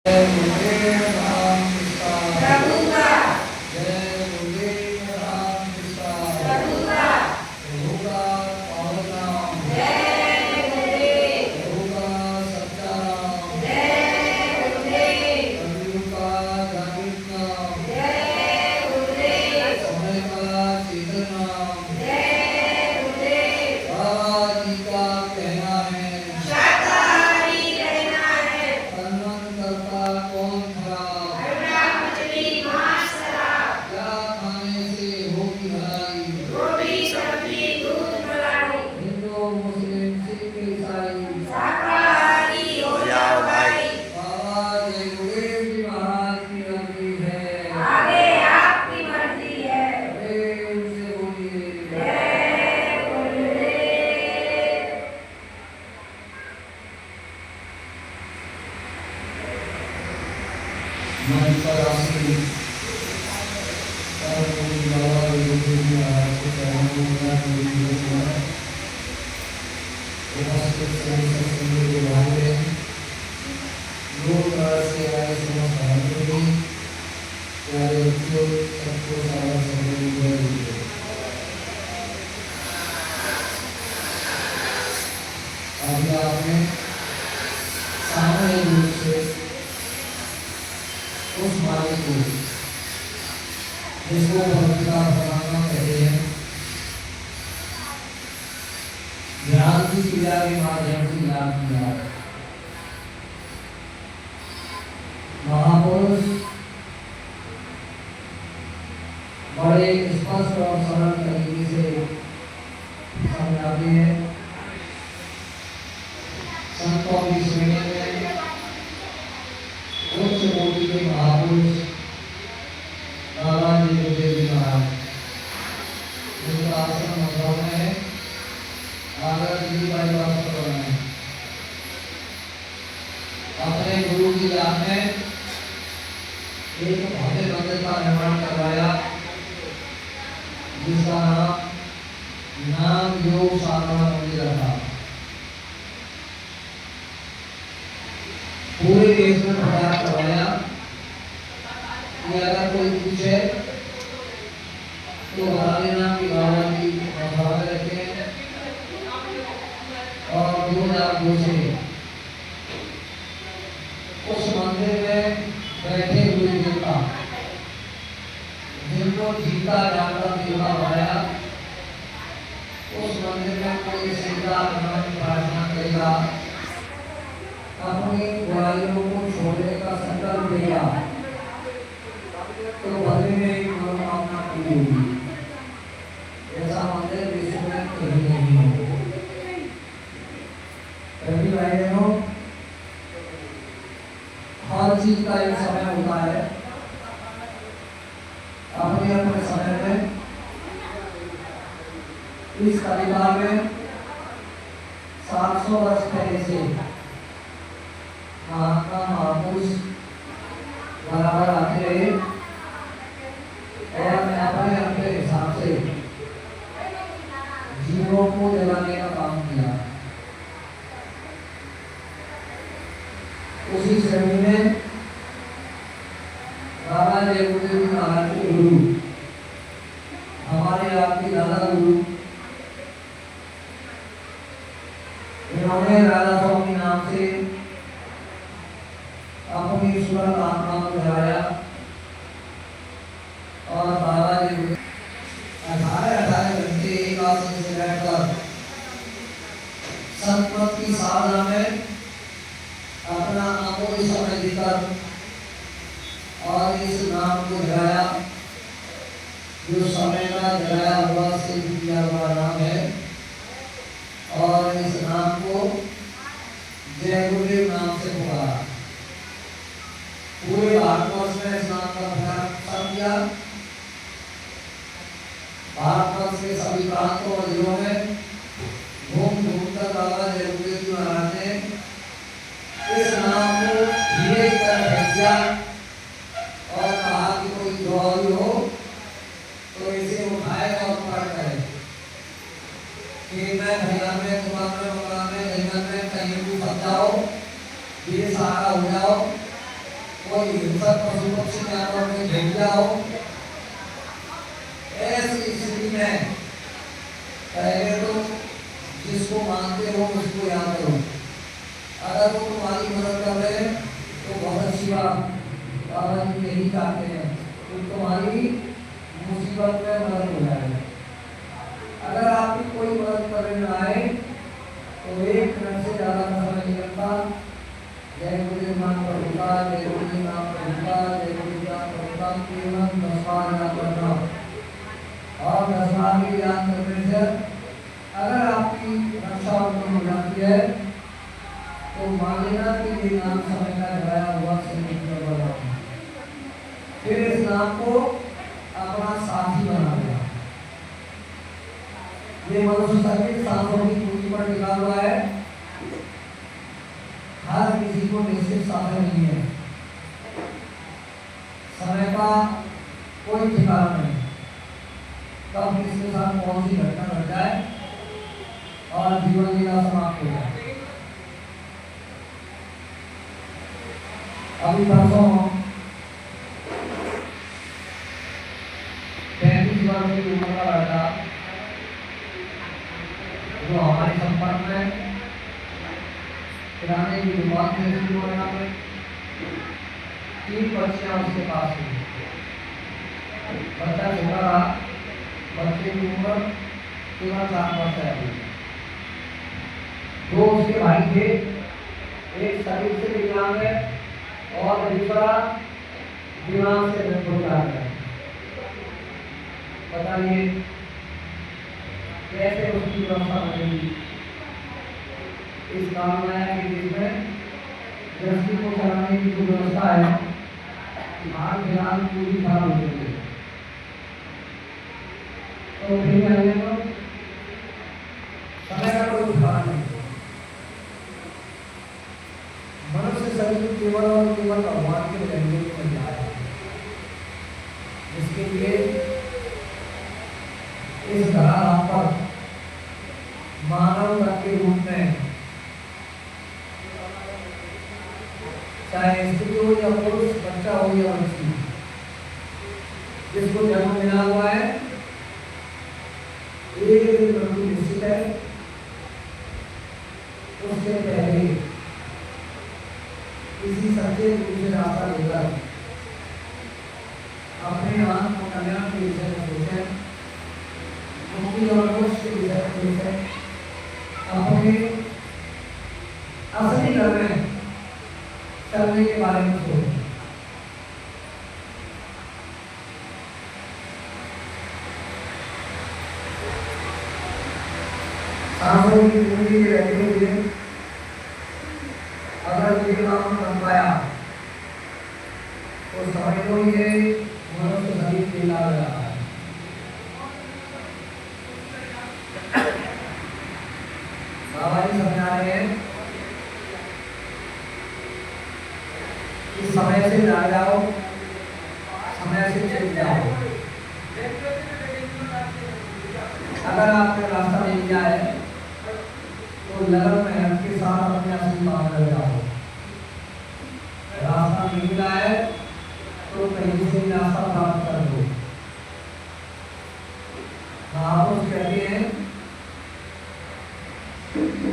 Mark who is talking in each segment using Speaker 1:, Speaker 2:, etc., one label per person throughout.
Speaker 1: जय गुरुदेव राम कृष्णा
Speaker 2: रघुगा
Speaker 1: जय गुरुदेव राम कृष्णा
Speaker 2: रघुगा
Speaker 1: रघुगा पावनाम
Speaker 2: जय गुरुदेव
Speaker 1: रघुगा सच्चाराम
Speaker 2: जय गुरुदेव
Speaker 1: कलयुग का जागृतनाम
Speaker 2: जय गुरुदेव
Speaker 1: समय का चेतनाम
Speaker 2: जय गुरुदेव
Speaker 1: बाबा जी का कहना है
Speaker 2: शाकाहारी रहना है
Speaker 1: तन्मन करता कौन खरा
Speaker 2: अंडा मछली मांस शराब
Speaker 1: क्या खाने से होगी भलाई
Speaker 2: रोटी सब्जी दूध मलाई
Speaker 1: हिंदू मुस्लिम सिख ईसाई
Speaker 2: शाकाहारी हो जाओ भाई
Speaker 1: बाबा जय गुरुदेव जी महाराज की मर्जी है
Speaker 2: आगे आपकी मर्जी है
Speaker 1: प्रेम से बोलिए
Speaker 2: जय गुरुदेव
Speaker 1: मन पर आसी और बाबा जय गुरुदेव जी महाराज को चरणों में उपस्थित सभी सत्संगी के भाई लोग से आए समस्त भाइयों प्यारे बच्चों सबको सारा समय जय गुरुदेव। अभी आपने सामूहिक रूप से उस मालिक को जिसको भगवता परमात्मा कहते हैं ध्यान की क्रिया के माध्यम से याद किया। महापुरुष बड़े स्पष्ट और सरल तरीके से समझाते हैं। संतों की श्रेणी में उच्च कोटि के महापुरुष बाबा जी गुरुदेव जी महाराज उनका आश्रम मधुरा में है। आगरा दिल्ली बाईपास पर बना है। अपने गुरु की याद में एक भव्य मंदिर का निर्माण करवाया जिसका नाम योग साधना मंदिर था। पूरे देश में प्रचार करवाया कि अगर कोई पूछे तो बता देना कि बाबा जी मधुरा में रहते हैं और 2002 से उस मंदिर में बैठे हुए देवता जिनको जीता जागता देवता बनाया उस मंदिर में कोई सीधा प्रार्थना करेगा अपनी बुराइयों को छोड़ने का संकल्प लेगा तो भले में एक मनोकामना पूरी होगी। ऐसा मंदिर विश्व में कहीं नहीं है। कभी भाई बहनों हर चीज का एक समय होता है। अपने अपने समय में इस कलिका में 700 वर्ष पहले से महात्मा महापुरुष बराबर आते रहे और अपने अपने हिसाब से जीवों को जगाने का काम किया। उसी श्रेणी में बाबा जय गुरुदेव जी महाराज के गुरु हमारे आपके दादा गुरु इन्होंने राधा स्वामी नाम से अपनी सुरत आत्मा को जगाया और बाबा जी 18 घंटे एकादशी से बैठकर संपत की साधना में अपना अमूल्य समय देकर और इस नाम को जगाया जो समय का जगाया हुआ से किया हुआ नाम है और इस नाम को जय गुरुदेव नाम से पुकारा। पूरे भारतवर्ष में इस नाम का प्रचार किया। भारतवर्ष के सभी प्रांतों और जिलों में घूम घूम कर बाबा जय गुरुदेव जी महाराज ने इस नाम को धीरे की तरफ फेंक दिया और कहा कि कोई द्रोही हो तो इसे उठाए और पकड़ करे कि मैं भैया में दुकान में मकान में जंगल में कहीं भी फंस जाओ ये सहारा हो जाओ कोई हिंसक पशु पक्षी जानवर में भेज दिया हो, ऐसी स्थिति में पहले तो जिसको मानते हो उसको याद करो। अगर वो तुम्हारी मदद कर रहे हैं तो बहुत अच्छी बात, बाबा जी यही चाहते हैं तो तुम्हारी मुसीबत में मदद हो जाए। अगर आपकी कोई मदद करने न आए तो 1 मिनट से ज़्यादा समय नहीं लगता। जय गुरुदेव नाम प्रभुता, जय गुरुदेव नाम प्रभुता, जय गुरुदेव नाम प्रभुता केवल 10 बार याद करना। और 10 बार के याद करने से अगर आपकी रक्षा हो जाती है तो मानेगा कि ये नाम समय का गया हुआ से फिर इस नाम को अपना साथी बना लिया। ये मनुष्य शरीर सांसों की पूंजी पर टिका हुआ है। हर किसी को निश्चित साधन नहीं है, समय का कोई ठिकाना नहीं, कब किसके साथ कौन सी घटना घट जाए और जीवन लीला समाप्त हो जाए। अभी परसों 35 वर्ष की उम्र का लड़का जो हमारे संपर्क में किराने की दुकान से शुरू हो रहा है, 3 बच्चियां उसके पास थी। बच्चा छोटा रहा, बच्चे की उम्र केवल 7 वर्ष है। दो उसके भाई थे, एक शरीर से विकलांग है और दूसरा दिमाग से विकलांग है। बताइए कैसे उसकी व्यवस्था बनेगी। इस कामनाया के देश में गृहस्थी को चलाने की जो व्यवस्था है हाल फिलहाल पूरी खराब हो चुकी है। तो फिर आइए तो समय का कोई ठिकाना नहीं। मनुष्य शरीर केवल और केवल भगवान के जन्म को मिल जाए, जिसके लिए इस धरातल पर मानव के रूप में चाहे स्त्री हो या पुरुष, बच्चा हो या बच्ची, जिसको जन्म मिला हुआ है, एक दिन मृत्यु निश्चित है। उससे पहले किसी सच्चे गुरु से रास्ता लेकर अपने आत्म को कल्याण के विषय में सोचें, मुक्ति और मोक्ष के विषय में सोचें, अपने असली घर में चलने के बारे में सोचें। सांसों की पूंजी में रहते हुए अगर ये काम कर पाया तो समझ लो ये मनुष्य शरीर खेला रहा है। बाबा जी समझा रहे हैं कि समय से जा जाओ, समय से चल जाओ। अगर आपने रास्ता ले लिया है तो लगन मेहनत के साथ अपने असली काम कर जाओ। रास्ता नहीं मिला है तो कहीं से रास्ता प्राप्त कर दो। महापुरुष कहते हैं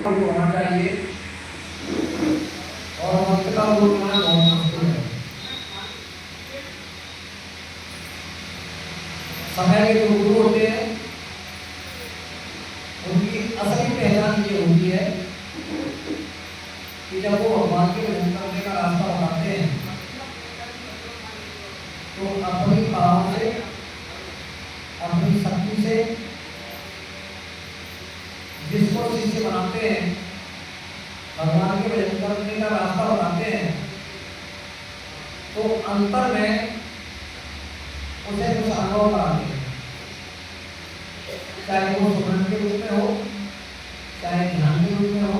Speaker 1: होना चाहिए और वक्त का वो होना बहुत मुश्किल है। समय के जो गुरु होते हैं उनकी असली पहचान ये होती है कि जब वो भगवान के भजन करने का रास्ता बताते हैं तो अपनी भाव से, अपनी शक्ति से जिसको शिष्य बनाते हैं, भगवान के भजन करने का रास्ता बताते हैं, तो अंतर में उसे कुछ अनुभव कराते हैं, चाहे वो सुमन के रूप में हो, चाहे ध्यान के रूप में हो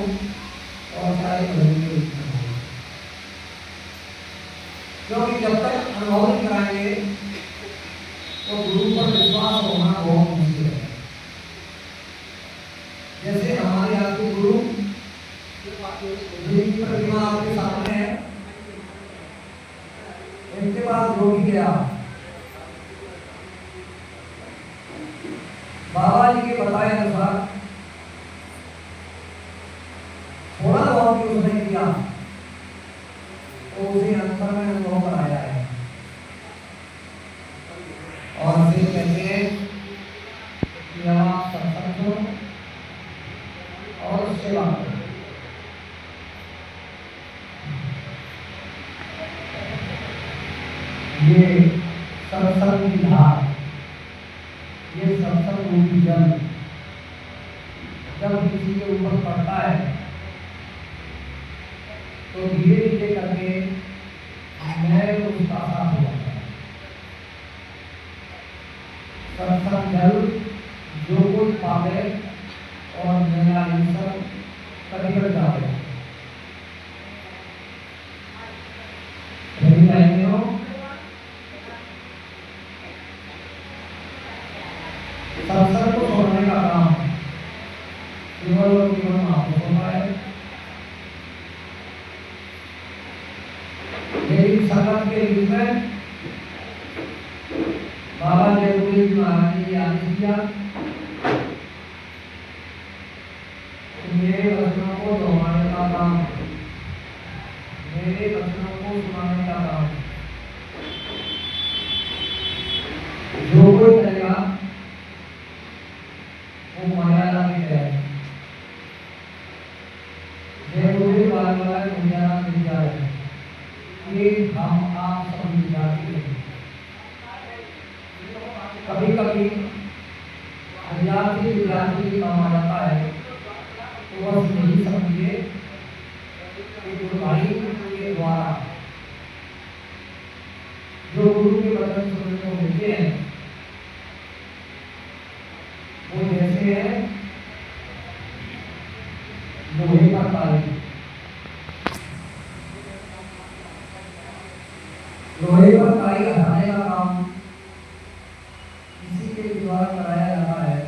Speaker 1: और चाहे भजन के रूप में हो। क्योंकि जब तक अनुभव नहीं कराएंगे तो गुरु पर विश्वास होना बहुत मुश्किल है। जैसे हमारे यहाँ के गुरु जिनकी प्रतिमा आपके सामने है, इनके पास जो भी गया बाबा जी के बताए अनुसार थोड़ा बहुत भी उसने किया तो उसे अंतर में अनुभव कराया है। और फिर कहते हैं कि आप सत्संग करो और सेवा करो। ये सत्संग की धार, ये सत्संग रूपी जल जब किसी के ऊपर पड़ता है तो धीरे धीरे करके मैं उसका साथ हो जाता है। सत्संग जल जो कोई पावे और मेरा सब कभी जावे। सत्संग को छोड़ने का काम केवल और केवल महापुरुषों का है। लेकिन संगत के रूप में बाबा जयपुरी महाराज ने आदेश दिया कि मेरे वचनों को दोहराने का काम, मेरे वचनों को सुनाने का काम जो कोई करेगा वो मर्यादा में है। जयपुरी वाला मर्यादा मिल जाए ये हम आप सब विद्यार्थी हैं। कभी कभी विद्यार्थी काम आ जाता है तो बस यही समझिए कि गुरु भाई के द्वारा जो गुरु के वचन सुनने को मिलते हैं वो जैसे है लोहे पर ताली। लोहे पर ताली हटाने का काम किसी के द्वारा कराया जाता है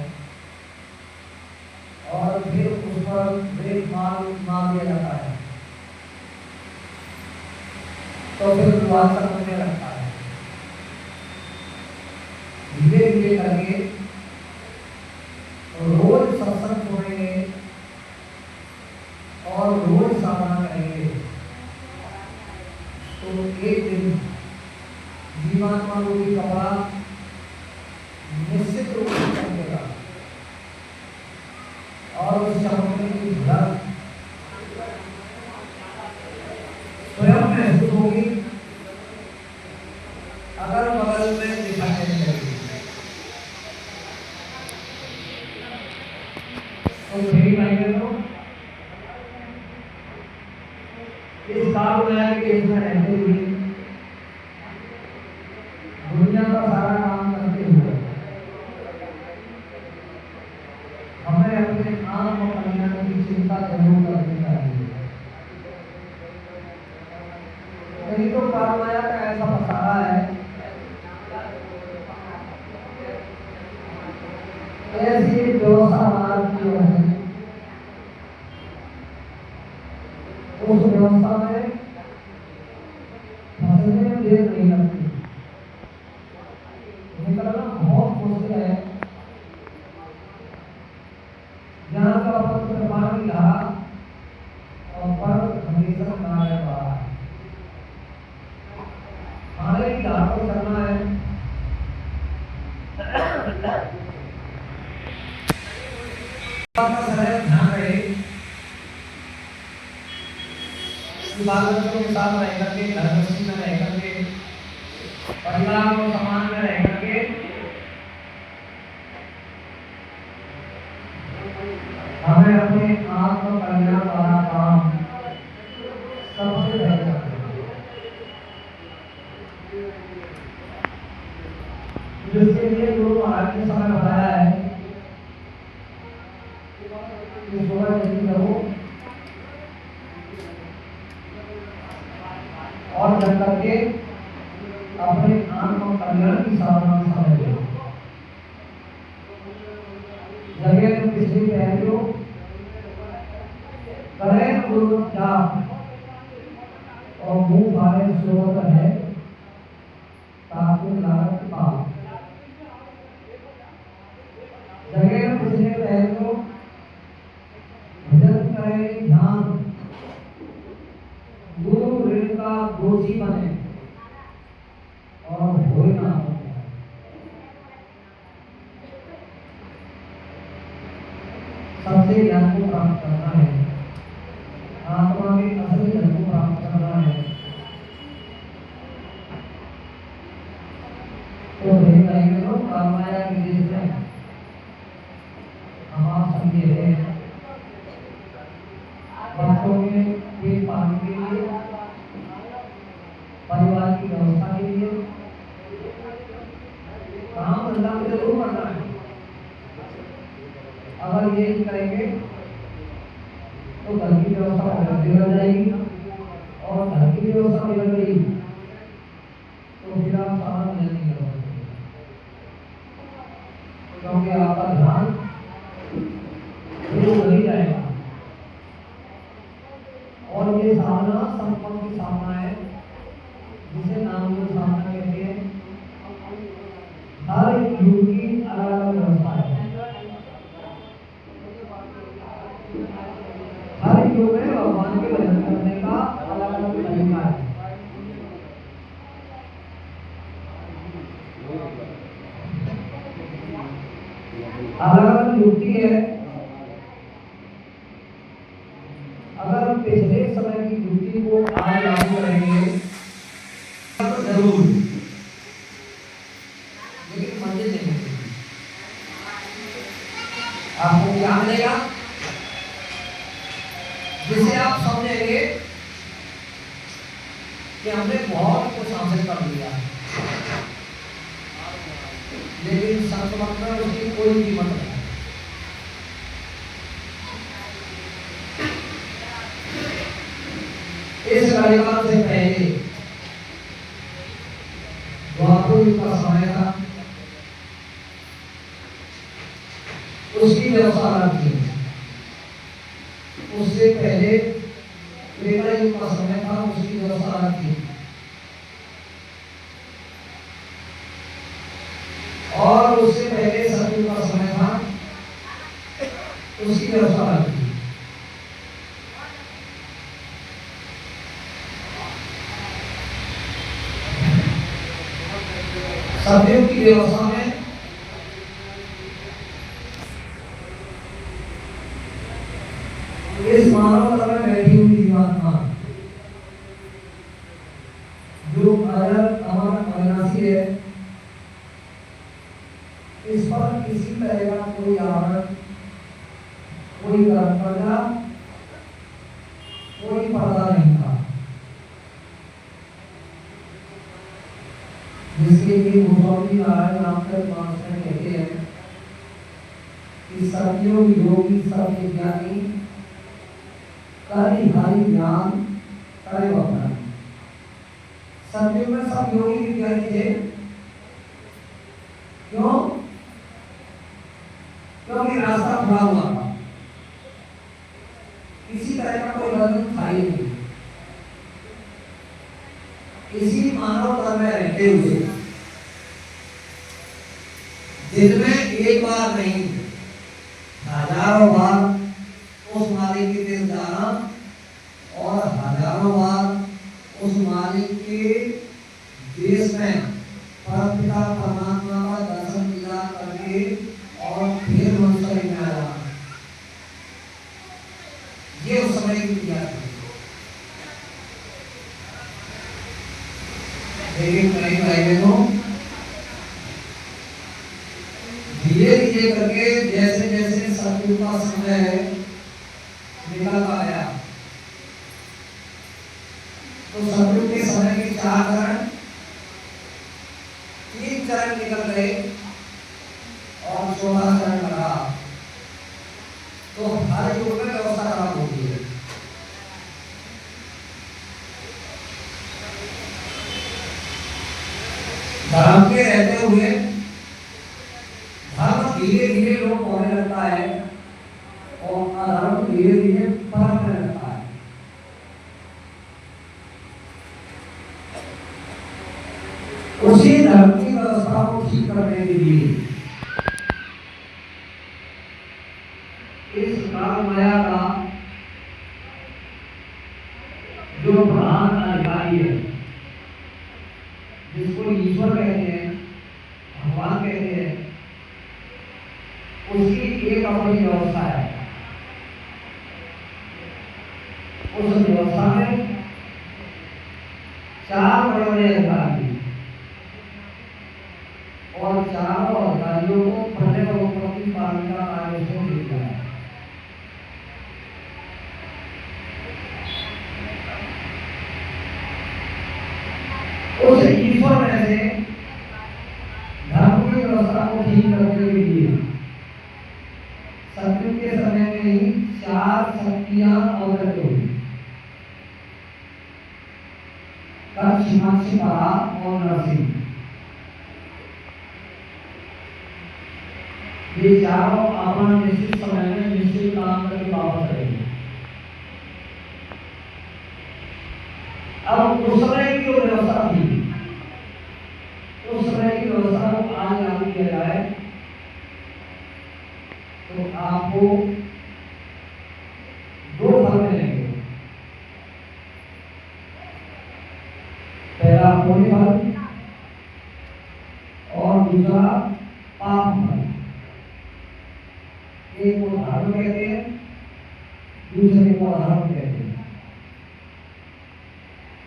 Speaker 1: और फिर उस पर ब्रेक मार दिया जाता है तो फिर द्वार समझने लगता है। धीरे धीरे करके रोज सत्संग सुनेंगे और रोज साधना करेंगे तो एक दिन जीवात्मा रूपी कपड़ा निश्चित रूप से चमकेगा और उस चमकने की झलक स्वयं महसूस होगी, अगल बगल में दिखाई देने लगेगी। तो मेरी भाई तो इस काल में के इसमें रहते हुए दुनिया का सारा काम करते हुए हमें अपने आत्म कल्याण की चिंता जरूर करनी चाहिए। नहीं तो काल माया का ऐसा पसारा है, ऐसी व्यवस्था मार्ग की है उस व्यवस्था में फंसने में देर नहीं लगती। निकलना बहुत मुश्किल है। ज्ञान का पत्र पानी धारा और पर हमेशा नारायण रहा है। खाने की धारा को चलना है ध्यान रहे बाल बच्चों के साथ रह करके, घर बस्ती में रह करके, परिवार और समाज में रह करके हमें अपने आत्म कल्याण वाला काम सबसे पहले जिसके लिए गुरु महाराज ने समय बताया है कि सुबह जल्दी करो और जब करके अपने आत्म कल्याण की साधना में समय दो। जगह में पिछली पहलियों करें गुरु जाप और मुंह फाड़े स्लोगन है आपको लागत के पास जगह में पिछले पैर को भजन करें, ध्यान गुरु ऋण का दोषी बने और भोय ना हो। सबसे ज्ञान को प्राप्त करना है, आत्मा में असली धन को प्राप्त करना है। तो काममाया के देश में हमारा संदेह है, बच्चों के पेट पालने के लिए, परिवार की व्यवस्था के लिए काम धंधा मुझे जरूर करना है। अगर ये करेंगे तो घर की व्यवस्था बिगड़ जाएगी, और घर की व्यवस्था बिगड़ गई तो फिर आप सामान नहीं कर सकते, क्योंकि आपका ध्यान नहीं जाएगा। और ये सामना संपन्न की सामना है, जिसे नाम को सामना कहते हैं। हर युग की अलग अलग व्यवस्था है, हर युग में भगवान के भजन करने का अलग अलग तरीका है। अलग अलग युक्ति है। अगर पिछले समय की युक्ति को आज लागू करेंगे तो जरूर, लेकिन मंजिल नहीं मिलेगी। आपको क्या मिलेगा जिसे आप समझेंगे कि हमने बहुत कुछ हासिल कर लिया, लेकिन संतमत में उसकी कोई कीमत नहीं। इस कलिकाल से पहले द्वापर युग का समय था, उसकी व्यवस्था अलग थी। उससे पहले त्रेता युग का समय था, उसकी व्यवस्था अलग थी। और उससे पहले सतयुग का समय था, उसकी व्यवस्था अलग थी। सतयुग की व्यवस्था में इस मानव तल में बैठी हुई जीवात्मा जो अजर अमर अविनाशी है, इस पर किसी तरह का कोई आवरण, कोई पर्दा, कोई पर्दा नहीं था, जिसके लिए गोस्वामी नारायण रामचंद्र मानस कहते हैं कि सतयोग योगी सब विज्ञानी हरि ज्ञान करे वरदान। सतयुग में सब योगी विज्ञानी थे। क्यों? क्योंकि रास्ता खुला हुआ था, किसी तरह का कोई बंधन था ही नहीं। इसी मानव तन में रहते हुए दिन में एक बार नहीं, हजारों बार उस मालिक के देश जाना और हजारों बार उस मालिक के देश में परमपिता परमात्मा का दर्शन किया करके और फिर मंदिर में आया। ये उस समय की क्रिया थी। लेकिन कई भाई बहनों धीरे धीरे करके जैसे जैसे सतयुग का समय निकलता आया, तो सतयुग के समय के 4 चरण, 3 चरण निकल गए और 14 चरण लगा। तो हर युग में व्यवस्था खराब होती है। धर्म के रहते हुए धर्म धीरे धीरे लोप होने लगता है और अधर्म धीरे धीरे पनपने लगता है। उसी धर्म की व्यवस्था को ठीक करने के लिए इस काल माया का जो प्रधान अधिकारी है, जिसको ईश्वर कहते हैं, भगवान कहते हैं, उसकी एक अपनी व्यवस्था है। उस व्यवस्था में चार बड़े बड़े अधिकारी और चारों अधिकारियों को प्रत्येक उत्पत्ति पालन का कार्य उसको दिया है। उस ईश्वर में से धर्म की व्यवस्था को ठीक करने के लिए सत्युग के समय में ही चार शक्तियां अवतरित हुई, कच्छ, हिमांशु, और नरसिंह। ये चारों अपना निश्चित समय में निश्चित काम करके वापस आएंगे। अब उस समय की जो व्यवस्था थी, उस समय की व्यवस्था को आज लागू किया जाए तो आपको दो फल मिलेंगे। पहला पुण्य फल और दूसरा पाप फल। एक को धर्म कहते हैं, दूसरे को अधर्म कहते हैं।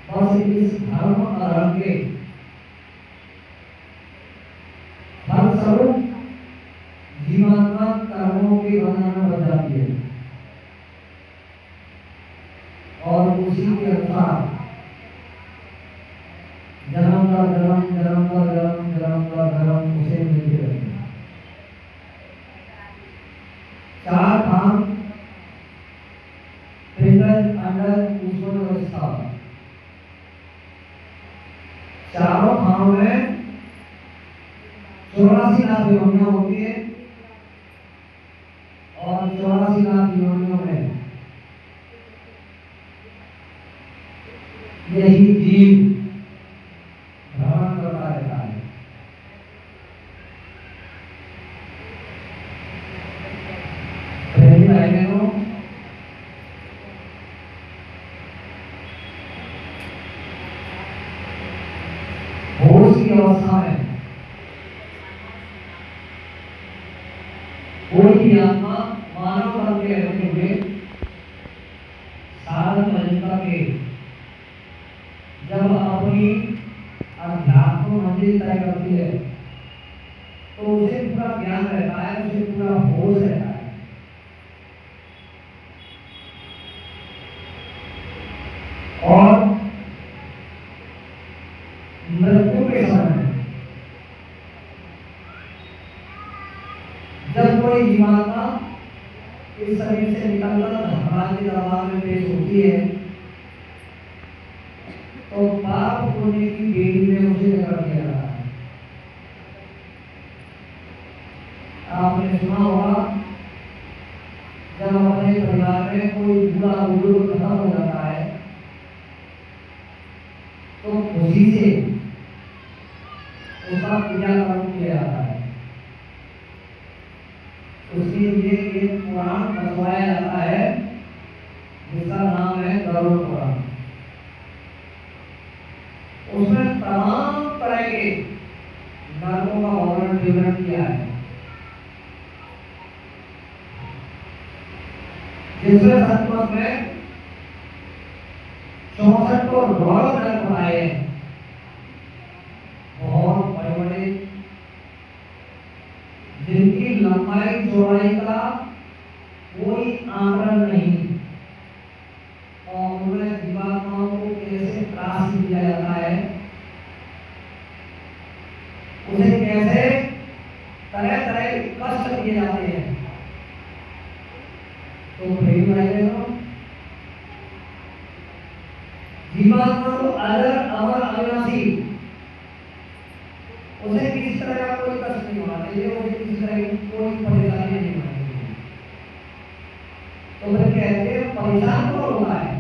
Speaker 1: बस इस धर्म अधर्म के फलस्वरूप जीवात्मा कर्मों के बंधन में बंध जाती है और उसी के अनुसार जन्म का जन्म, जन्म का जन्म, जन्म का जन्म उसे मिलते रहते हैं। चार धाम पिंडज, अंडज, ऊष्मन और स्थान, चारों धामों में 84 लाख योनियां होती है और 84 लाख योनियों में यही जीव भ्रमण करता रहता है। पहली लाइन में होश की अवस्था में कोई भी आत्मा मानव तन के रहते हुए साधन भजन के जब अपनी अध्यात्म मंजिल तय करती है तो उसे पूरा ज्ञान रहता है, उसे पूरा होश रहता है। और मृत्यु के समय जब कोई जीवात्मा इस शरीर से निकलकर धर्मराज के दरबार में पेश होती है तो पाप पुण्य की बेड़ी में उसे जकड़ दिया जाता है। आपने सुना होगा जब अपने परिवार में कोई बूढ़ा बुजुर्ग खत्म हो जाता है तो खुशी से उसका क्रियाकर्म किया जाता है। उसके लिए एक पुराण बनवाया जाता है जिसका नाम है गरुड़ पुराण। उसमें तमाम तरह के नरकों का वर्णन विवरण किया है, जिसमें सतमत में 64 को गौरव नरक बनाए हैं। बहुत बड़े बड़े, जिनकी लंबाई चौड़ाई का कोई आंकड़न नहीं और उन्हें जीवात्माओं को कैसे त्रास दिया जाता है, उसे कैसे तरह तरह के कष्ट दिए जाते हैं। तो प्रेम जीवात्मा को अजर अमर अविनाशी, उसे किसी तरह का कोई कष्ट नहीं होना चाहिए, उसे किसी तरह की कोई परेशानी नहीं होनी चाहिए। तो फिर कहते हैं परेशान कौन होता है?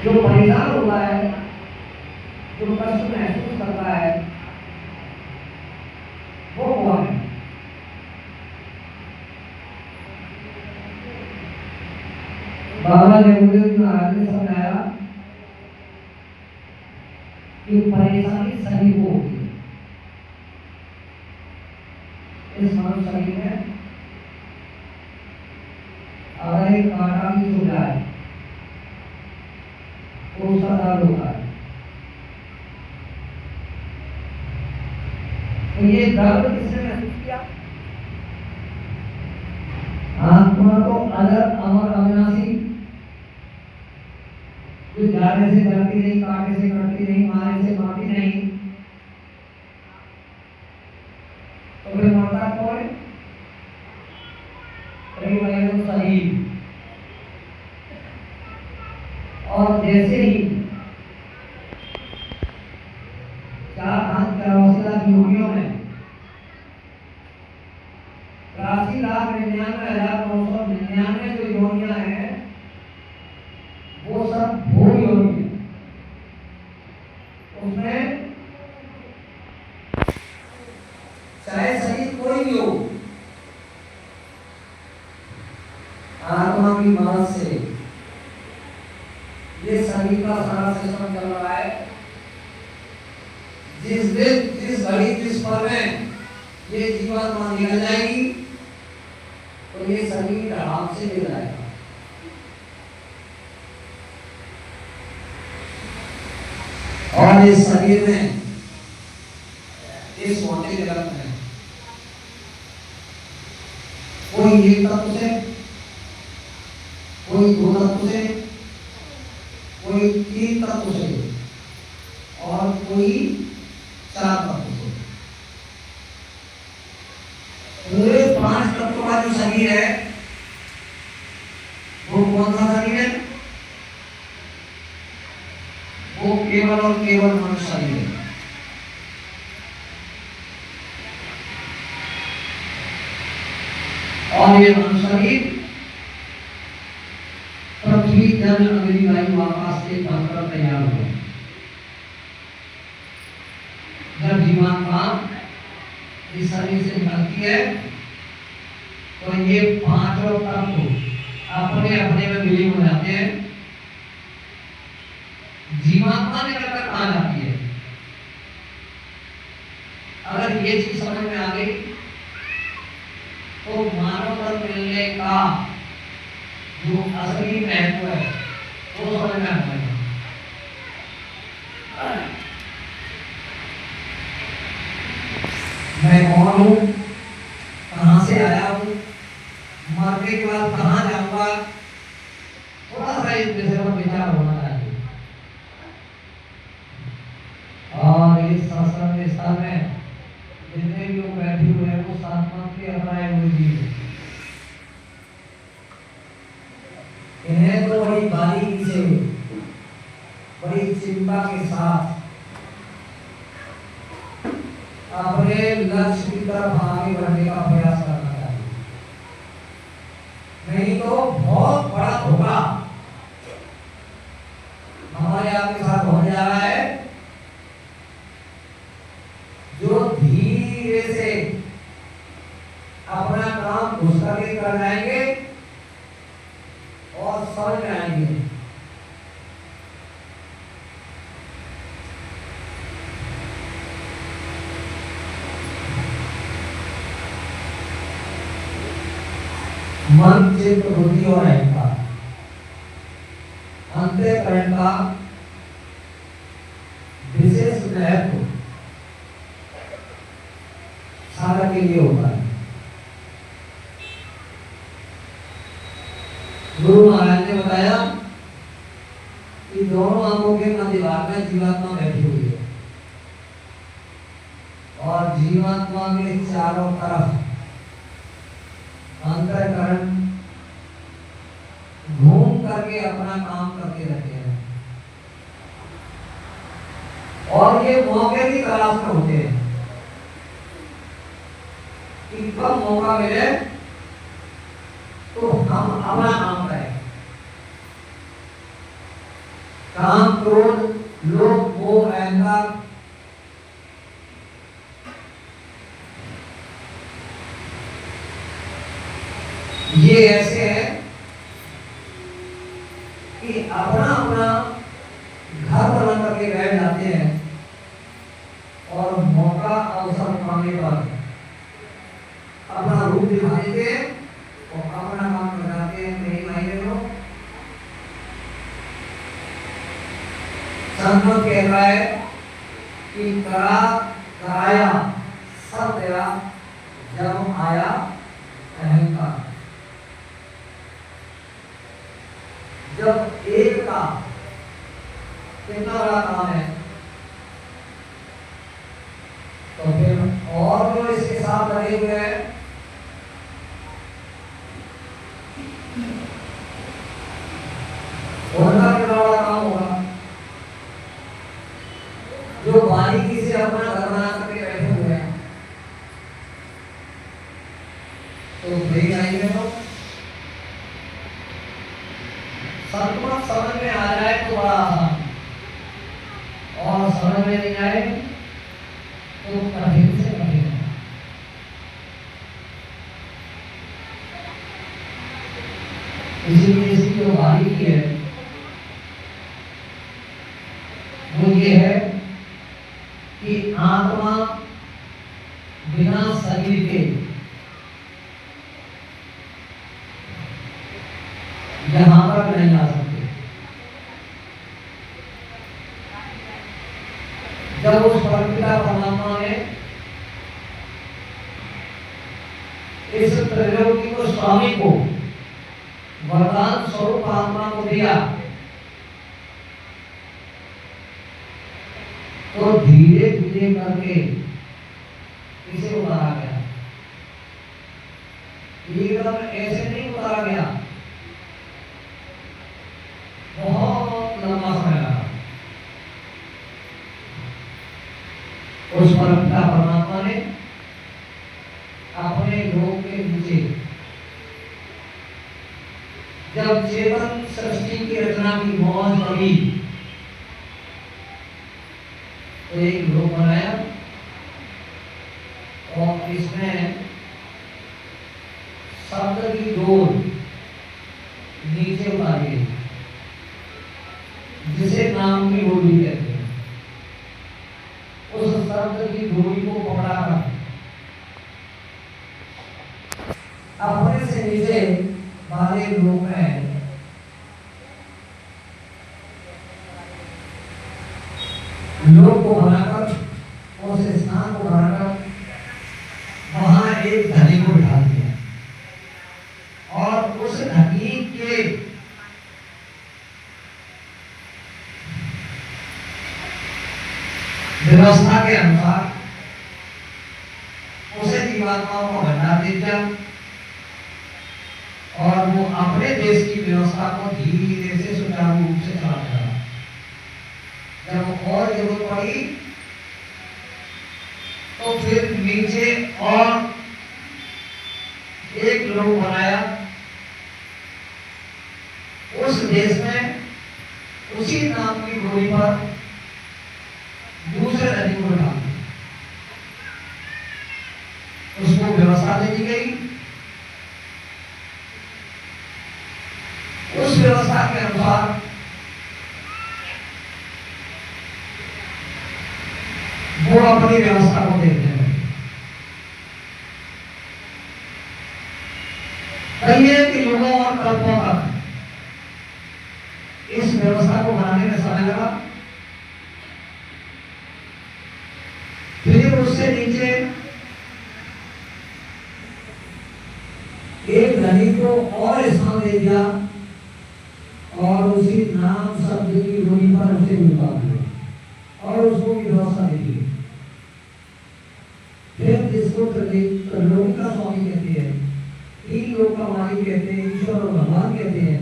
Speaker 1: जो परेशान होता है, जो कष्ट महसूस करता है, वो कौन है? बाबा ने मुझे महाराज ने समझाया कि परेशानी सभी को होती है। इस मानव शरीर में अगर एक कांटा भी छू जाए तो उसका दर्द होता है। तो ये दर्द किसने महसूस किया? आत्मा तो अजर अमर अविनाशी, जो जाने से डरती नहीं, काटे से कटती नहीं, मारे से मारती नहीं, तो फिर मरता कौन है? शरीर। और जैसे ही 4,84,00,000 योनियों में 83,99,999 जो योनियां हैं वो सब भोग योनि है। उसमें चाहे शरीर कोई भी हो, आत्मा की मदद से ये शरीर का सारा सिस्टम चल रहा है। जिस दिन, जिस घड़ी, जिस पल में ये जीवात्मा निकल जाएगी तो ये शरीर हाथ से गिर जाएगा। और इस शरीर में, इस मोटे जगत में कोई एक तत्व से, कोई दो तत्व से, कोई तीन तत्व से और कोई 4 तत्व से, पूरे 5 तत्व का जो शरीर है वो कौन सा शरीर है? वो केवल और केवल मनुष्य शरीर है। और ये मनुष्य शरीर पृथ्वी, जल, अग्नि, वायु, आकाश से बनकर तैयार हुआ। जब जीवात्मा इस शरीर से निकलती है तो ये 5 तत्व अपने अपने में विलीन हो जाते हैं। जीवात्मा निकलकर कहाँ जाती है? अगर ये चीज समझ में आ गई तो मानव तन मिलने का जो असली महत्व है वो समझ में आता है। मैं कौन हूँ, कहाँ से आया हूँ, मरने के बाद कहाँ जाऊंगा, थोड़ा सा इस विषय पर विचार होना चाहिए। और इस सत्संग स्थल में जितने भी लोग बैठे हुए हैं वो सात्मत के अपनाए हुए जीव, इन्हें तो बड़ी बारीकी से, बड़ी चिंता के साथ अपने लक्ष्य की तरफ आगे बढ़ने का प्रयास करना चाहिए। नहीं तो बहुत बड़ा धोखा हमारे आपके साथ होने जा रहा है। जो धीरे से अपना काम घुस करके कर जाएंगे और समझ में आएंगे। मन, चित्त, बुद्धि और अहंकार अंतःकरण का विशेष महत्व साधक के लिए होता है। गुरु महाराज ने बताया कि दोनों आंखों के मध्य भाग में जीवात्मा बैठी हुई है और जीवात्मा के चारों तरफ अंतःकरण घूम करके अपना काम करते रहते हैं और ये मौके की तलाश में होते हैं कि कब मौका मिले तो हम अपना काम करें। काम, क्रोध, लोभ, मोह, अहंकार, ये ऐसे हैं कि अपना अपना घर बना करके बैठ जाते हैं और मौका अवसर पाने पर अपना रूप दिखा देते हैं और अपना काम कर जाते हैं। नहीं मायने लो, संत कह रहा है कि करा कराया सब तेरा, जब आया अहंकार। जब एक का कितना बड़ा काम है तो फिर और जो इसके साथ लगे हुए हैं उनका कितना बड़ा काम होगा। जो बारीकी से अपना घर बना करके बैठे हुए हैं तो भेज आएंगे तो संपूर्ण समझ में आ जाए तो बड़ा आसान, और समझ में नहीं आए तो कठिन से कठिन। इसीलिए इसकी जो बारीकी है वो ये है कि आत्मा बिना शरीर के यहां पर नहीं आ सकते। जब उस परमपिता परमात्मा ने इस त्रैलोकी को स्वामी को वरदान स्वरूप आत्मा को दिया तो धीरे धीरे करके इसे उतारा गया। एकदम ऐसे नहीं उतारा गया, बहुत लंबा समय लगा। उस परमपिता परमात्मा ने अपने लोक के नीचे जब चेतन सृष्टि की रचना की मौज करी तो एक लोक बनाया और इसमें शब्द की डोर नीचे उतारी गई जिसे नाम की डोरी कहते हैं। उस शब्द की डोरी को पकड़ाकर अपने से नीचे वाले लोग में लोग को बनाकर उस स्थान को बनाकर वहां एक धनी को बिठा दिया और उस धनी के व्यवस्था के अनुसार उसे जीवात्माओं को भंडार दे दिया और वो अपने देश की व्यवस्था को धीरे से सुचारू रूप से चलाता रहा। जब और जरूरत पड़ी तो फिर नीचे और एक लोग बनाया उस देश में उसी नाम की डोरी पर दूसरे नदी को डाल उसको व्यवस्था दे दी गई। उस व्यवस्था के अनुसार वो अपनी व्यवस्था को देखते हैं। कहिए कि युगों और कल्पों तक इस व्यवस्था को बनाने में समय लगा। फिर उससे नीचे एक धनी को और स्थान दे दिया और उसी नाम शब्द की डोरी पर उसे उठा दिया और उसको भी व्यवस्था दे दी। फिर जिसको त्रिलोकी का स्वामी कहते हैं, तीन लोक का मालिक कहते हैं, ईश्वर और भगवान कहते हैं,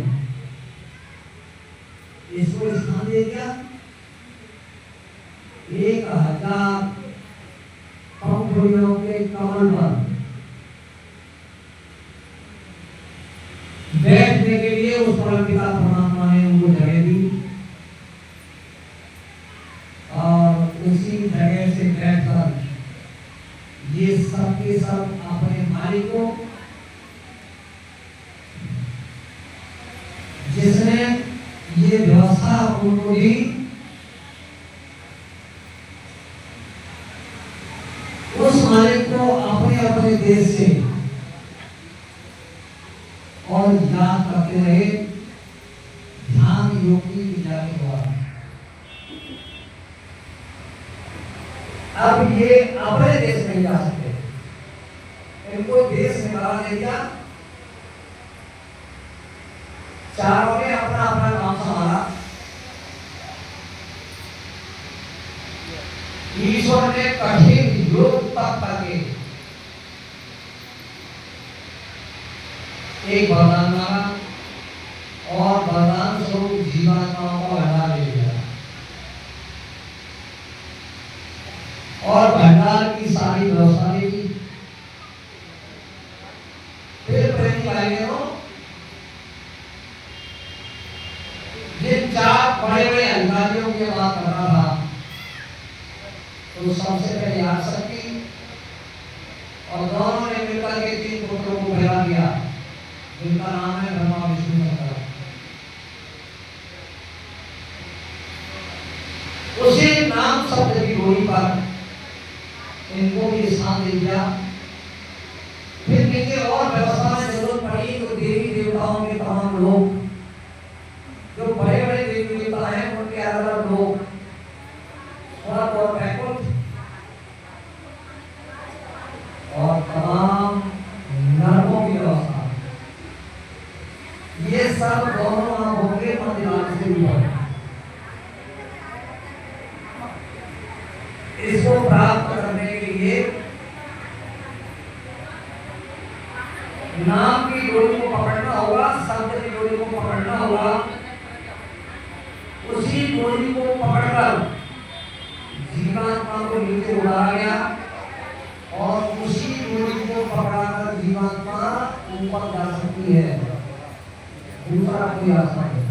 Speaker 1: इसको स्थान दे दिया 1000 पंखुड़ियों के कमल पर बैठने के लिए उस परमपिता परमात्मा ने उनको जगह दी जिसने ये व्यवस्था उनको दी, उस मालिक को अपने अपने देश से और याद करते रहे ध्यान योग की विद्या के द्वारा। अब ये अपने देश में जा सकते, इनको देश निकाला दे दिया, चारों ने अपना अपना काम संभाला। ईश्वर ने कठिन योग तप करके एक वरदान मांगा और वरदान स्वरूप जीवात्माओं का भंडार दे दिया और भंडार की सारी व्यवस्था दे दी। फिर प्रेमी भाइयों, जिन चार बड़े बड़े अधिकारियों की बात कर रहा था, तो सबसे पहले आदिशक्ति और दोनों ने मिलकर के 3 पुत्रों को फैला दिया, जिनका नाम है ब्रह्मा विष्णु शंकर। उसी नाम शब्द की डोरी पर इनको भी स्थान दे दिया। फिर नीचे और व्यवस्था में जरूरत पड़ी तो देवी देवताओं के तमाम लोग, जो बड़े बड़े देवी देवता हैं, उनके अलग अलग लोग, थोड़ा बहुत बैकुंठ और तमाम नरकों की व्यवस्था, ये सब दोनों आंखों के मंदिर से हुआ। इसको प्राप्त करने के लिए नाम की डोरी को पकड़ना होगा, शब्द की डोरी को पकड़ना होगा। उसी डोरी को पकड़कर जीवात्मा को नीचे उड़ाया गया और उसी डोरी को पकड़कर जीवात्मा ऊपर जा सकती है, दूसरा कोई रास्ता नहीं।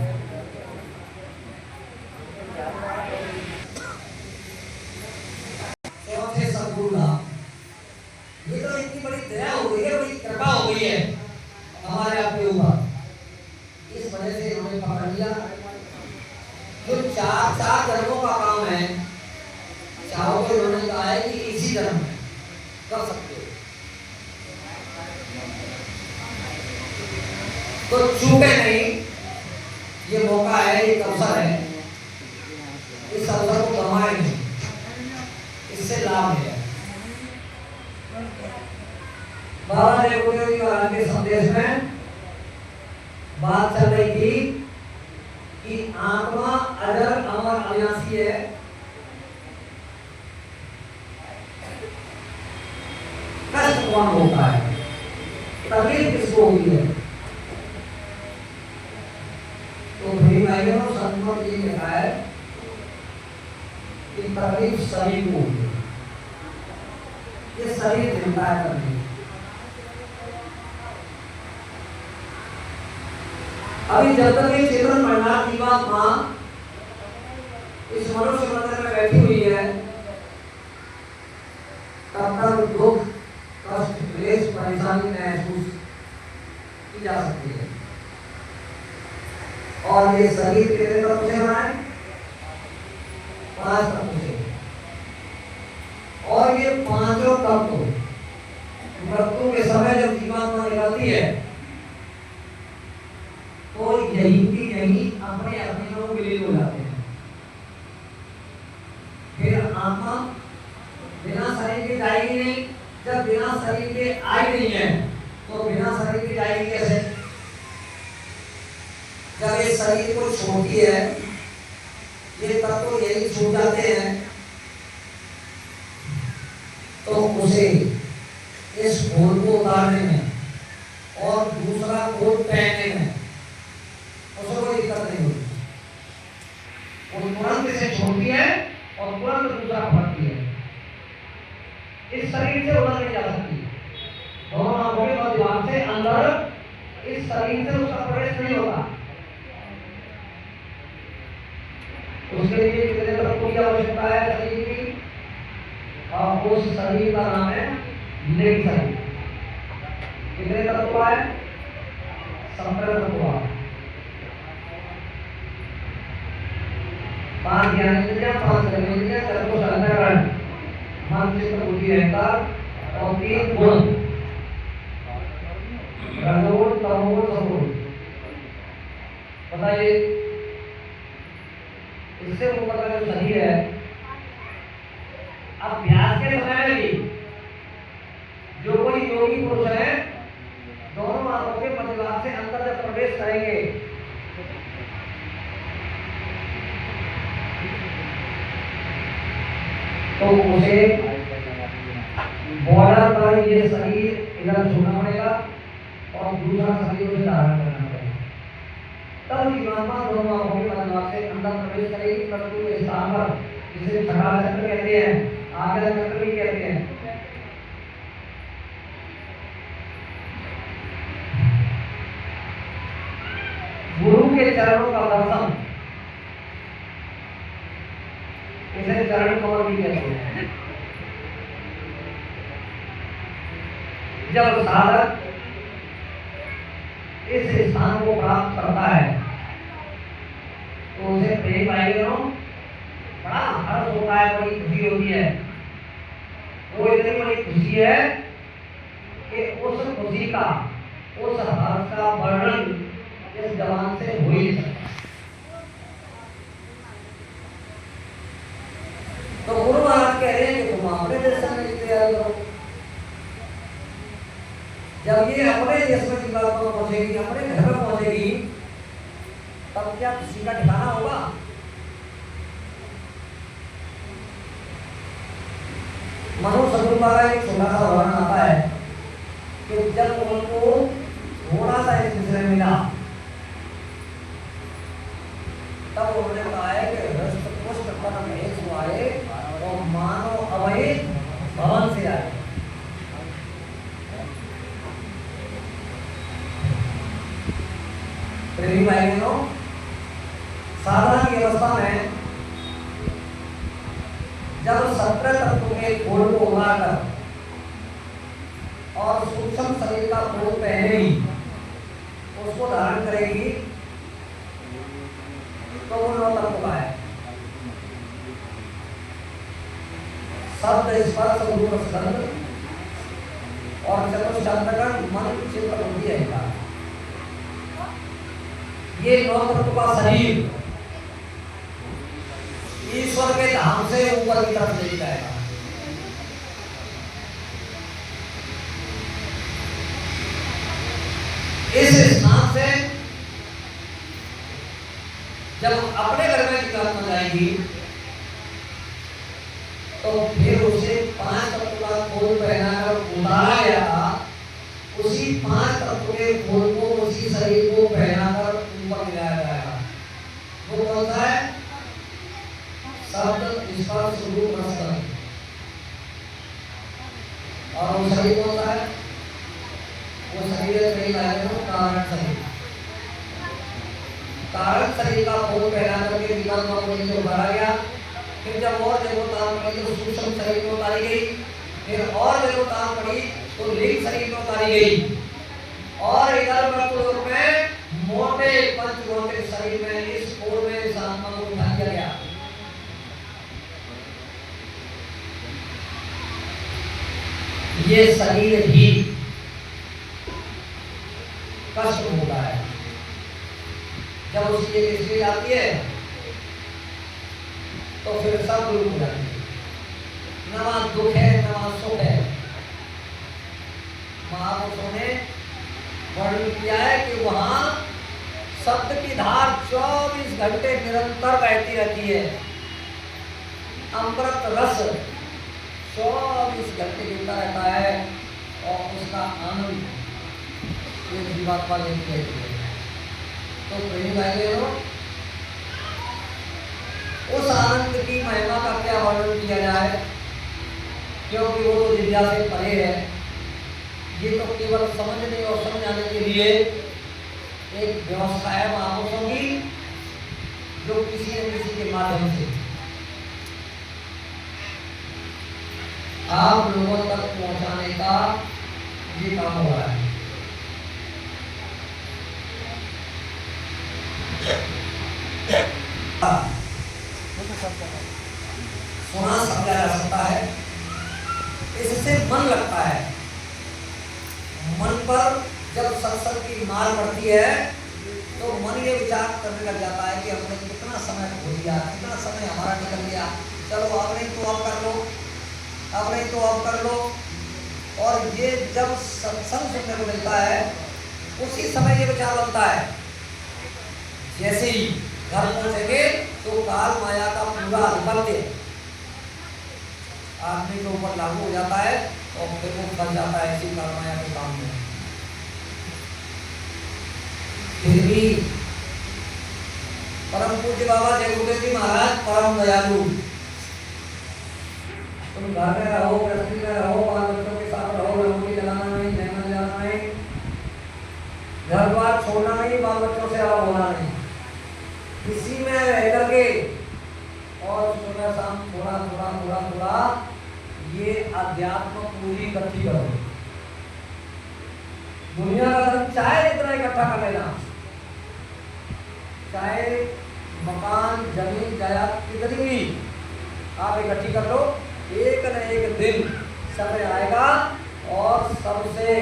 Speaker 1: ये तो इतनी बड़ी दया हो गई है, बड़ी कृपा हो गई है हमारे आपके ऊपर, इस वजह से हमें पकड़ लिया। जो चार जन्मों का काम है, चारों के उन्होंने कहा है कि इसी जन्म में कर सकते हो, तो चूके नहीं। ये मौका है, एक अवसर है, इस अवसर को गंवाए नहीं, इससे लाभ है। बाबा देवदेव जी महाराज के संदेश में बात चल रही थी कि आत्मा अजर अमर अविनाशी है। कष्ट कौन होता है, तकलीफ किसको होती है? तो भाई भाइयों, संतों ने लिखा है कि तकलीफ शरीर को होती है, ये शरीर मिलता है तकलीफ। अभी जब तक ये चेतन भंडार जीवात्मा इस मनुष्य मंदिर में बैठी हुई है, तब तक दुख, कष्ट, क्लेश, परेशानी महसूस की जा सकती है। और ये शरीर कितने तत्व से बना है? 5 तत्व से। और ये 5 तत्व मृत्यु के समय जब जीवात्मा निकलती है, तो यही की यही अपने अपने लोग विलीन हो जाते हैं। फिर आत्मा बिना शरीर के जाएगी नहीं। जब बिना शरीर के आई नहीं है, तो बिना शरीर के जाएगी कैसे? जब ये शरीर को छोड़ती है, ये तत्व यही छूट जाते हैं, तो उसे इस घोल को उतारने में और दूसरा घोल पहनने में उसको कोई दिक्कत नहीं होती। वो तुरंत इसे छोड़ती है और तुरंत दूसरा पकड़ती है। इस शरीर से उधर नहीं जा सकती, दोनों आंखों के मध्य से अंदर इस शरीर से उसका प्रवेश नहीं होता। उसके लिए कितने तत्वों की आवश्यकता है शरीर की? और उस शरीर का नाम है लिंग शरीर। कितने तत्व है? 17 तत्व। 5 ज्ञानेंद्रियां, 5 कर्मेंद्रियां, चतुर्थ अंतःकरण, मन चित्त बुद्धि अहंकार और 3 गुण, रजोगुण तमोगुण सतोगुण। बताइए इससे ऊपर का जो शरीर है, अभ्यास के समय में भी जो कोई योगी पुरुष है, दोनों आंखों के मध्यभाग से अंदर जब प्रवेश करेंगे तो उसे बॉर्डर पर ये शरीर इधर छूना पड़ेगा और दूसरा शरीर उसे धारण करना पड़ेगा। तब जीवात्मा दोनों आंखों के मध्यभाग से अंदर प्रवेश करेगी, परंतु इस स्थान पर जिसे छठा चक्र कहते हैं, आगे चक्र भी कहते हैं, गुरु के चरणों का दर्शन, इसे चरण कमल भी कहते हैं। जब साधक इस स्थान को प्राप्त करता है तो उसे प्रेम आएगा, बड़ा हर्ष होता है, बड़ी खुशी होती है। वो इतनी बड़ी खुशी है कि उस खुशी का, उस हर्ष का वर्णन इस जवान से हो ही सकता। तो गुरु महाराज कह रहे हैं कि तुम अपने दर्शन में तैयारी करो। जब ये अपने देश में जीवात्मा पहुंचेगी, अपने घर में पहुंचेगी, तब क्या किसी का ठिकाना होगा? मनुष्य सदगुरु का एक छोटा सा वर्णन आता है कि जब उनको थोड़ा सा इस विषय में मिला, तब उन्होंने कहा है कि हृष्ट पुष्ट पर महेश आए और मानो अवैध भवन से आए। प्रेमी भाई बहनों, साधना की अवस्था में जब 17 तत्वों के खोल को उगाकर और सूक्ष्म शरीर का खोल पहनेगी, उसको धारण करेगी, तो वो 9 तत्व का है। शब्द स्पर्श रूप गंध और चतुर्थ अंतःकरण मन चित्त बुद्धि अहंकार, ये 9 तत्व का शरीर ईश्वर के धाम से ऊपर की तरफ ले जाएगा। इस स्थान से जब अपने घर में जीवात्मा जाएगी तो फिर उसे 5 तत्व का खोल पहनाकर उतारा गया था, उसी 5 तत्व के खोल को, उसी शरीर को पहनाकर ऊपर ले जाया जाएगा। वो कौन सा है? शब्द स्पर्श रूप रस गंध। और वो शरीर कौन सा है? वो शरीर कारण शरीर। कारण शरीर का खोल पहना करके जीवात्मा को नीचे उतारा गया। फिर जब और देवता पड़ी तो सूक्ष्म शरीर में उतारी गई, फिर और देवता पड़ी तो लिंग शरीर में उतारी गई, और इधर ब्रह्मलोक में मोटे पंचभौतिक शरीर में इस खोल में इस आत्मा को उठा दिया गया। ये शरीर ही कष्ट होता है। जब उसकी एक स्त्री आती है तो फिर सब दूर हो जाती है, न वहां दुख है न वहां सुख है। महापुरुषों ने वर्णन किया है कि वहां शब्द की धार 24 घंटे निरंतर बहती रहती है। अमृत रस 24 घंटे गिरता रहता है और उसका आनंद जीवात्मा लेती रहती है। तो प्रेमी भाई बहनों, उस आनंद की महिमा का क्या वर्णन किया जाए, क्योंकि वो तो दिव्या से परे है। ये तो केवल समझने और समझाने के लिए एक व्यवस्था है महापुरुषों की, जो किसी न किसी के माध्यम से आप लोगों तक पहुंचाने का ये काम हो रहा है। सुना समझा जा सकता है, इससे मन लगता है। मन पर जब सत्संग की मार पड़ती है तो मन ये विचार करने लग जाता है कि हमने कितना समय खो दिया, कितना समय हमारा निकल गया, चलो अब नहीं तो अब कर लो, अब नहीं तो अब कर लो। और ये जब सत्संग सुनने को मिलता है उसी समय ये विचार बनता है। जैसे ही घर पहुंचेंगे तो काल माया का पूरा आधिपत्य आदमी के ऊपर लागू हो जाता है और फिर वो फंस जाता है इसी काल माया के काम में। फिर भी परम पूज्य बाबा जय गुरुदेव जी महाराज परम दयालु, तुम घर में रहो, गृहस्थी में रहो, बाल बच्चों के साथ रहो, रंगोली जलाना नहीं, जयमाला जलाना नहीं, घर द्वार छोड़ना नहीं, बाल बच्चों से अलग होना नहीं, इसी में रह करके और सुबह शाम थोड़ा थोड़ा थोड़ा थोड़ा ये अध्यात्म पूरी इकट्ठी करो। दुनिया का धन चाहे इतना इकट्ठा कर लेना, चाहे मकान जमीन जायदाद कितनी भी आप इकट्ठी कर लो, एक न एक दिन समय आएगा और सबसे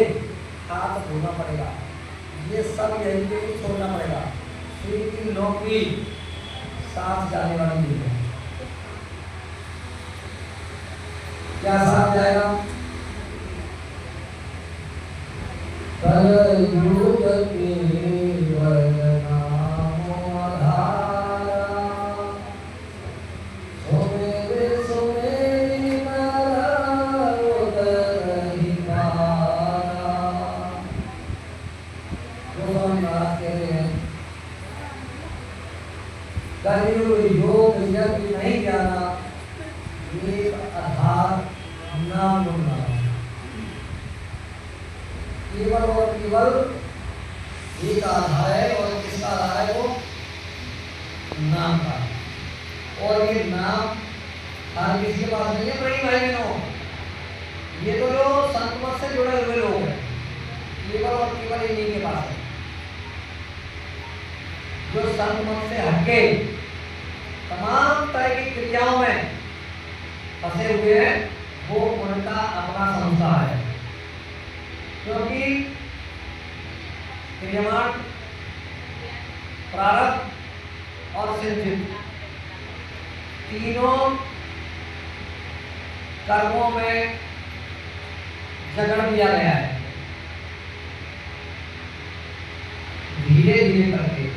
Speaker 1: हाथ धोना पड़ेगा। ये सब यही पे छोड़ना पड़ेगा। श्री की नौकरी साथ जाने वाली नहीं है। क्या साथ जाएगा? कलयुग के योग यज्ञ नहीं जाना, एक आधार नाम ढूंढना, केवल और केवल एक आधार है। और किसका आधार है? वो नाम का। और ये नाम हर किसी के पास नहीं है। बड़ी भाई बहनों, ये तो जो संत मत से जुड़े हुए लोग हैं, केवल और केवल इन्हीं के पास है। जो संत मत से हटके तमाम तरह की क्रियाओं में फंसे हुए हैं, वो उनका अपना संसार है। क्योंकि क्रियमाण, प्रारब्ध और सिद्धित तीनों कर्मों में जकड़ दिया गया है। धीरे धीरे करके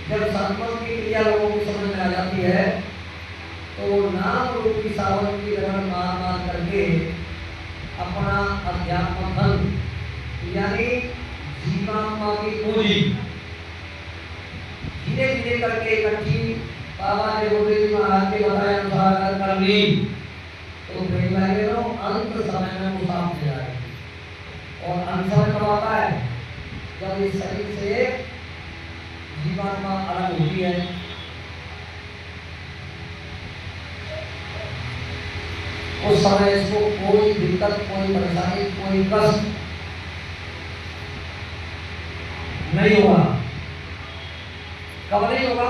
Speaker 1: जब संतों की क्रिया लोगों को समझ में आ जाती है तो नाम रूपी सावन की रगड़ मार मार करके अपना अध्यात्म धन यानी जीवात्मा की पूंजी धीरे धीरे करके इकट्ठी बाबा ने गुरुदेव महाराज के बताए अनुसार कर ली तो अंत समय में वो साफ हो जाएगी। और अंत समय कब आता है? जब इस शरीर से जीवात्मा अलग होती है। उस समय इसको कोई दिक्कत, कोई परेशानी, कोई कष्ट नहीं होगा। कब नहीं होगा?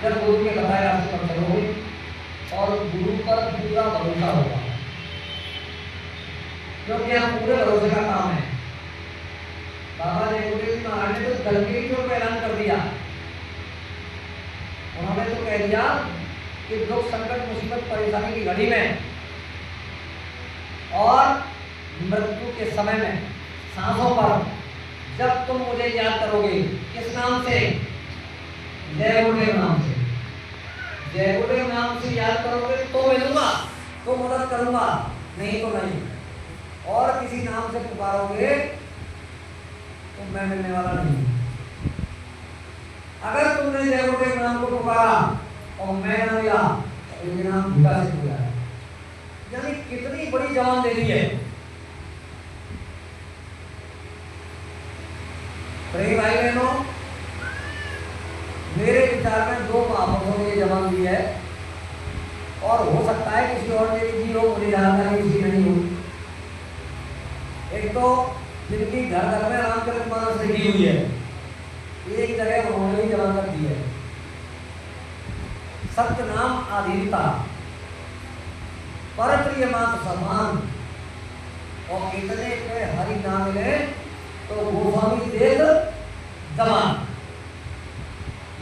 Speaker 1: जब गुरु के बताए रास्ते पर चलोगे और गुरु पर पूरा भरोसा होगा। क्योंकि यहाँ पूरे भरोसे का काम है। बाबा ने गुरुदेव महाराज ने तो दलगी को ऐलान कर दिया। उन्होंने तो कह दिया कि दुख संकट मुसीबत परेशानी की घड़ी में और मृत्यु के समय में सांसों पर जब तुम मुझे याद करोगे, किस नाम से? जय गुरुदेव नाम से। जय गुरुदेव नाम से याद करोगे तो मिलूंगा, तो मदद करूंगा, नहीं तो नहीं। और किसी नाम से पुकारोगे तो मैं मिलने वाला नहीं। अगर तुमने जय गुरुदेव नाम को पुकारा और मैं न मिला तो ये नाम भूला से भूला है। यानी कितनी बड़ी जवान दे दी है। प्रिय भाई बहनों, मेरे विचार में दो महापुरुषों ने जवान दी है और हो सकता है किसी और ने दी हो, मुझे जानकारी इसकी नहीं हो। एक तो जिनकी घर घर में रामचरितमानस लिखी हुई है, एक जगह उन्होंने भी जवान कर दी है। सत्य नाम आधीनता, परप्रिय मात समान, और इतने के हरि नाम मिले तो गोस्वामी देव जवान।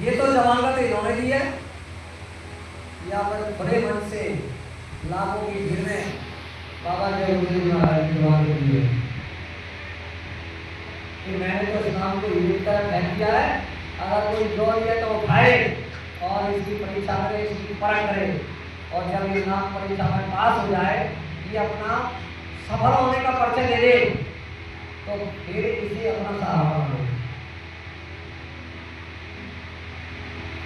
Speaker 1: ये तो जमानत इन्होंने दी है, या फिर बड़े मन से लाखों की भीड़ में बाबा ने महाराज की बात दी है कि मैंने तो इस नाम को इस तरह फेंक दिया है, अगर कोई जोर दिया तो उठाए और इसकी परीक्षा करे, इसकी परख करे, और जब ये नाम परीक्षा में पास हो जाए, ये अपना सफल होने का परिचय दे दे, तो फिर इसे अपना सहारा दो।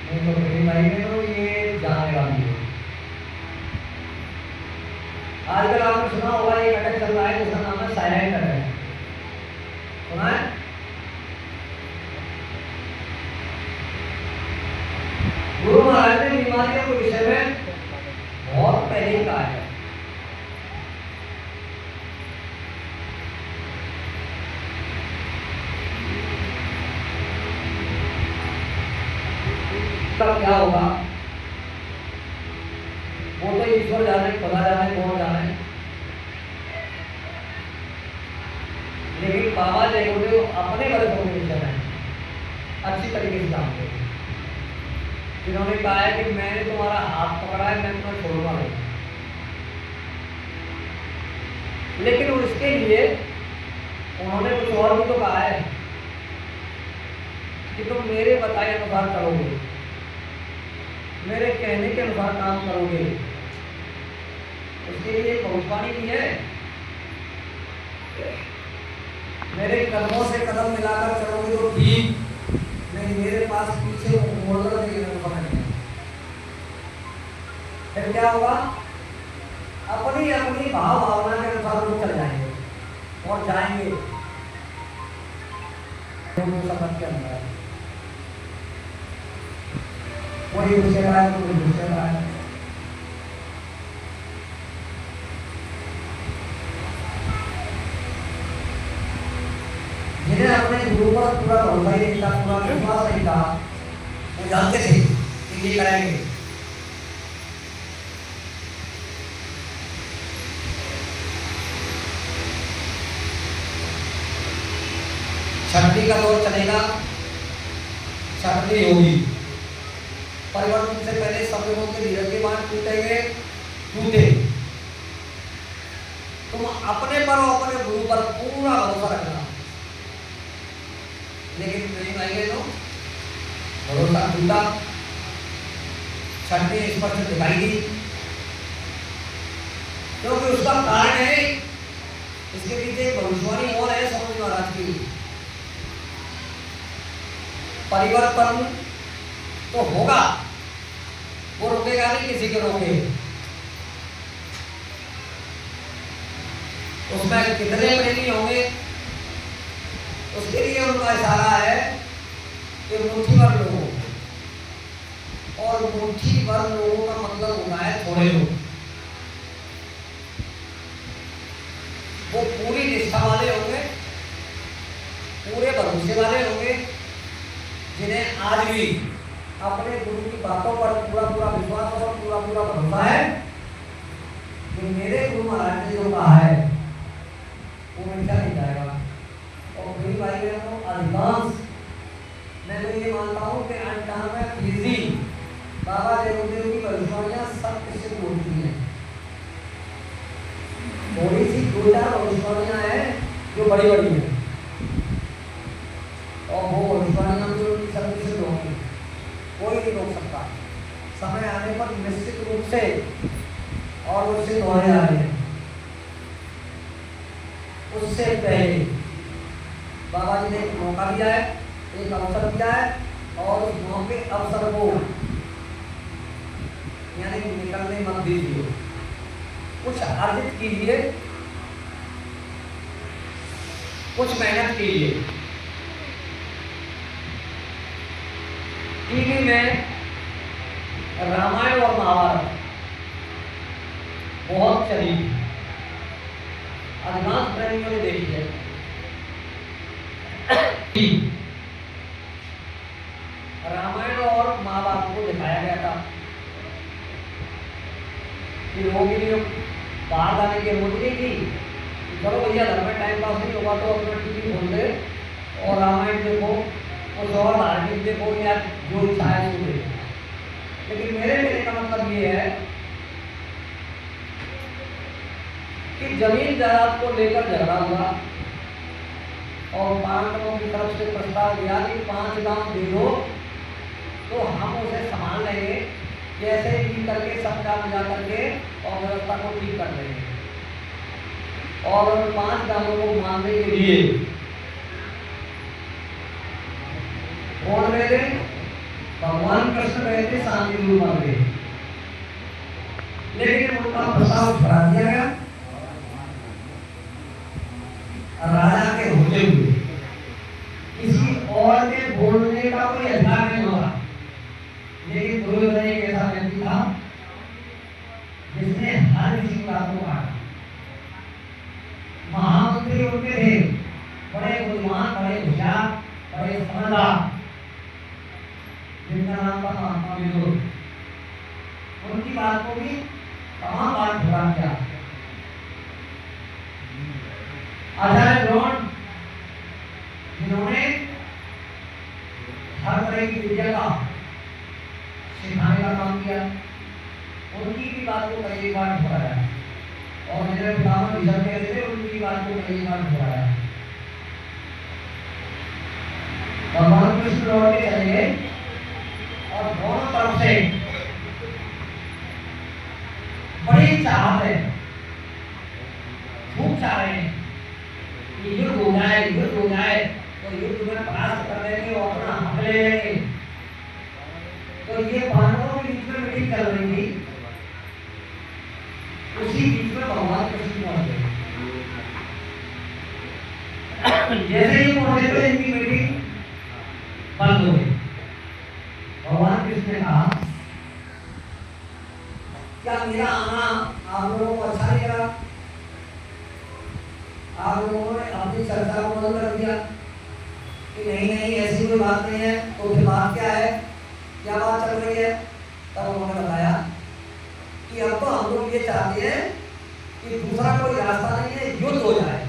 Speaker 1: नहीं तो मेरी भाई में तो ये जाने वाली है। आजकल आपने सुना होगा एक अटैक चल रहा है जिसका नाम है साइलेंट अटैक, सुना है? गुरु महाराज ने बीमारियों के विषय में बहुत पहले ही कहा है। तब क्या होगा वो तो ईश्वर जाने, खुदा जाने, कौन जाने, लेकिन बाबा जय गुरुदेव अपने वर्षों के विषय में अच्छी तरीके से जानते हैं। जिन्होंने कहा है कि मैंने तुम्हारा हाथ पकड़ा है, मैं तुम्हें छोड़ूंगा नहीं, लेकिन उसके लिए उन्होंने कुछ और भी तो कहा है कि तुम मेरे बताए अनुसार करोगे, मेरे कहने के अनुसार काम करोगे। उसके लिए भविष्यवाणी भी है, मेरे कदमों से कदम मिलाकर चलोगे तो ठीक, नहीं मेरे पास पीछे मोड़कर नहीं है। फिर क्या होगा? अपनी अपनी भाव भावना के अनुसार लोग चल जाएंगे और जाएंगे समझ के अंदर, कोई घुसे रहा है, कोई घुसे रहा है। जिन्हें अपने गुरु पर पूरा भरोसा ही नहीं था, पूरा विश्वास नहीं था, वो जानते थे कि ये करेंगे। छठवीं का दौर चलेगा, छठवीं होगी। परिवर्तन से पहले सब लोगों के धीरज के बाद टूटेंगे, टूटे। तुम अपने पर और अपने गुरु पर पूरा भरोसा रखना, लेकिन नहीं आएंगे तो भरोसा टूटा, छठवीं स्पष्ट दिखाई दी, क्योंकि उसका कारण है, इसके पीछे एक भविष्यवाणी और है स्वामी महाराज की। परिवर्तन तो होगा, वो रुकेगा नहीं, किसी के रोके। उसमें कितने प्रेमी होंगे, उसके लिए उनका इशारा है कि मुट्ठी भर लोगों, और मुट्ठी भर लोगों का मतलब होता है थोड़े लोग। वो पूरी निष्ठा वाले होंगे, पूरे भरोसे वाले होंगे, जिन्हें आज भी अपने गुरु की बातों पर पूरा पूरा विश्वास और पूरा पूरा भरोसा है कि मेरे गुरु महाराज ने जो कहा है वो मिटा नहीं जाएगा। और मेरी भाई बहनों, अधिकांश मैं तो ये मानता हूँ कि 98% बाबा जय गुरुदेव की भविष्यवाणियां सत्य सिद्ध होती हैं। थोड़ी सी 2-4 भविष्यवाणियां हैं जो बड़ी बड़ी हैं, और वो भविष्यवाणियां जो सत्य सिद्ध होंगी, कोई नहीं रोक सकता। समय आने पर निश्चित रूप से और वो सिद्ध होने आ रहे हैं। उससे पहले बाबा जी ने एक मौका दिया है, एक अवसर दिया है, और उस मौके अवसर को यानी निकलने मत दीजिए, कुछ अर्जित कीजिए, कुछ मेहनत कीजिए। टीवी में रामायण और महाभारत बहुत चली, अधिकांश प्रेमियों ने देखी है। रामायण और महाभारत को दिखाया गया था, कि लोगों के लिए बाहर जाने की अनुमति नहीं थी। चलो भैया घर में टाइम पास नहीं होगा तो अपना टीवी खोल दे और रामायण देखो और और धार्मिक देखो या जो इच्छा है वो देखो। लेकिन मेरे कहने का मतलब ये है कि जमीन जायदाद को लेकर झगड़ा हुआ और पांडवों की तरफ से प्रस्ताव दिया कि 5 गांव दे दो तो हम उसे संभाल लेंगे, जैसे भी करके समझा बुझा करके और व्यवस्था को ठीक कर लेंगे। और उन 5 गांवों को मानने के लिए कौन गए थे? भगवान कृष्ण गए थे, शांति रूप मान गए। लेकिन उनका प्रस्ताव ठुकरा दिया गया राजा के होते हुए। किसी और के बोलने का कोई अधिकार नहीं होगा, लेकिन दुर्योधन एक ऐसा व्यक्ति था जिसने हर किसी की बात को काटा। महामंत्री उनके थे, बड़े बुद्धिमान, बड़े होशियार, बड़े समझदार, जिनका नाम था महात्मा विदुर। उनकी बात को भी तमाम बार ठुकरा दिया। आचार्य द्रोण जिन्होंने हर तरह की विद्या का सिखाने का काम किया, उनकी भी बात को कई बार ठुकराया। और मेरे पितामह भीष्म कहते थे, उनकी बात को कई बार ठुकराया। भगवान कृष्ण लौट के चले गए और दोनों तरफ से बड़ी चाहत है, खूब चाह रहे हैं कि युद्ध हो जाए, युद्ध हो जाए तो युद्ध में परास्त कर देंगे और अपना हक ले लेंगे। तो ये पांडवों के बीच में मीटिंग चल रही थी, उसी बीच में भगवान कृष्ण पहुंच गए। जैसे ही पहुंचे तो इनकी मीटिंग बंद हो गई। भगवान कृष्ण ने कहा, क्या मेरा आना आप लोगों को अच्छा नहीं लगा? आप लोगों ने अपनी चर्चा को बंद कर दिया कि नहीं नहीं ऐसी कोई बात नहीं है, तो फिर बात क्या है, क्या बात चल रही है? तब उन्होंने बताया कि अब तो हम लोग ये चाहते हैं कि दूसरा कोई रास्ता नहीं है, युद्ध हो जाए।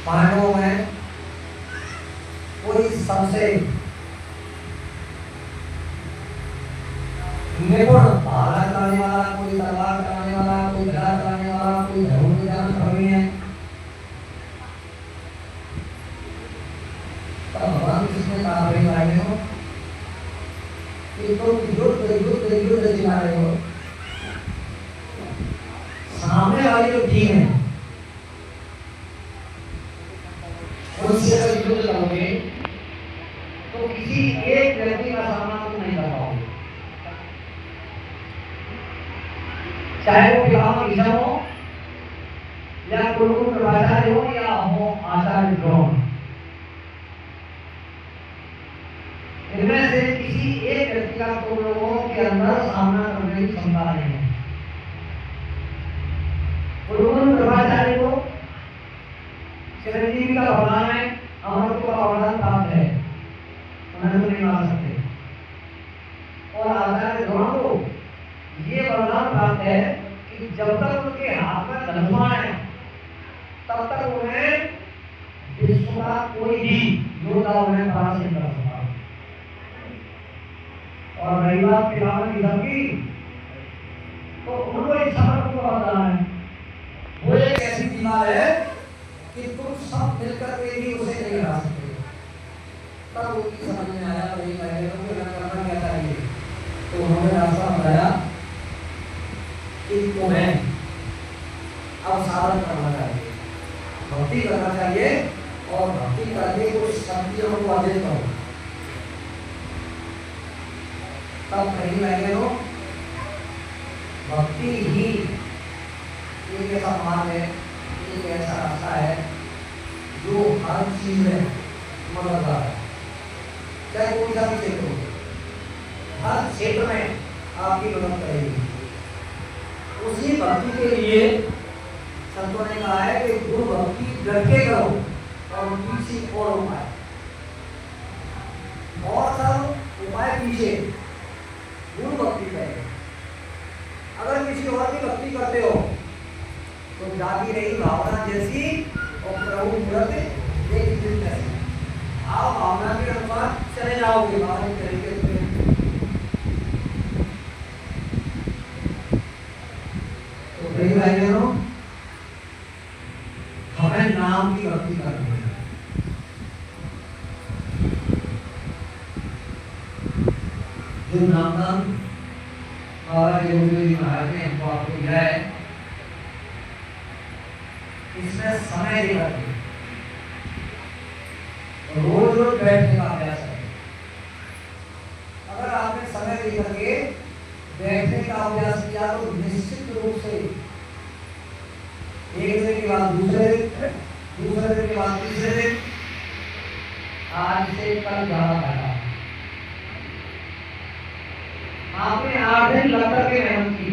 Speaker 1: पांडवों में कोई सबसे निपुण भाला चलाने वाला, कोई तलवार चलाने वाला, कोई गदा चलाने वाला, कोई धनुष विद्या में प्रवीण है। तब भगवान कृष्ण ने कहा, भाई भाइयों कि तुम युद्ध युद्ध युद्ध चिल्ला रहे हो, सामने वाले जो ठीक है उनसे अगर युद्ध करोगे तो किसी एक व्यक्ति का सामना तुम नहीं कर पाओगे, चाहे वो पितामह भीष्म हो या कुलगुरु कृपाचार्य हो या हो आचार्य द्रोण। इनमें से किसी एक व्यक्ति का तुम लोगों के अंदर सामना करने की क्षमता नहीं है। कुलगुरु कृपाचार्य को चिरंजीवी का वरदान है, अमरत्व का वरदान प्राप्त है, उन्हें तो नहीं मार सकते। और आचार्य द्रोण को ये वरदान प्राप्त है कि जब तक उनके हाथ में धनुष है तब तक उन्हें विश्व का कोई भी योद्धा उन्हें परास्त नहीं कर सकता। और रही बात पितामह भीष्म की, तो उनको एक समर्पण का वरदान है। वो एक ऐसी दीवार है कि तुम सब मिलकर के भी उसे नहीं हरा सकते। तब उनकी समझ में आया, वही पहले तो करना क्या चाहिए। तो उन्होंने रास्ता बताया कि तुम्हें अब साधन करना चाहिए, भक्ति करना चाहिए और भक्ति करके कुछ शक्तियों को अर्जित करो। तब कहीं लगे हो भक्ति ही एक ऐसा मार्ग है, एक ऐसा रास्ता है जो हर चीज में मददगार है, चाहे कोई सा भी क्षेत्र हो, हर क्षेत्र में आपकी मदद करेगी। उसी भक्ति के लिए संतों ने कहा है कि गुरु भक्ति डट के करो और किसी और उपाय और सब तुम्हारे पीछे गुरु भक्ति करें। अगर किसी और की भक्ति करते हो तो जाती रही भावना जैसी और प्रभु मूर्त एक दिन जैसी। आप भावना के अनुसार चले जाओगे भावना के तरीके से। तो भाई बहनों, हमें नाम की भक्ति करनी है। जो नामदान बाबा योगी महाराज ने हमको आपको दिया है, इसमें समय देकर के रोज रोज बैठने का अभ्यास है। अगर आपने समय देकर के बैठने का अभ्यास किया तो निश्चित रूप से एक दिन के बाद दूसरे दिन, दूसरे दिन के बाद तीसरे दिन, आज से कल ज्यादा फायदा। आपने 8 दिन लग करके मेहनत की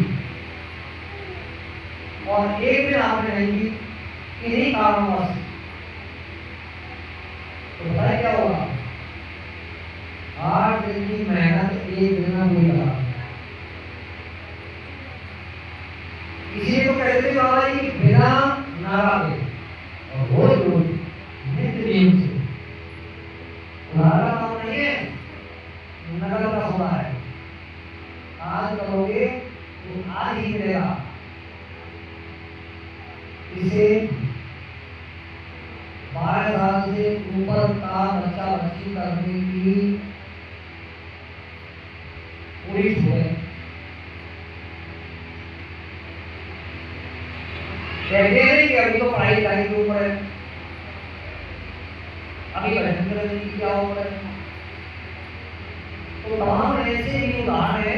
Speaker 1: और एक दिन आपने नहीं की, इन्हीं कारणों से, तो बताया क्या होगा? 8 दिन की मेहनत एक दिन में हुई लगा। इसी को कहते हैं बाबा जी बिना नारा के और रोज रोज नित्य नियम से। नारा काम नहीं है, नकल का होना है। आज करोगे तो आज ही मिलेगा। इसे 12 साल से ऊपर का बच्चा बच्ची करने की पूरी छूट है। कहते हैं कि अभी तो पढ़ाई लिखाई के ऊपर है, अभी भजन करने की क्या उम्र है। तो तमाम ऐसे भी उदाहरण है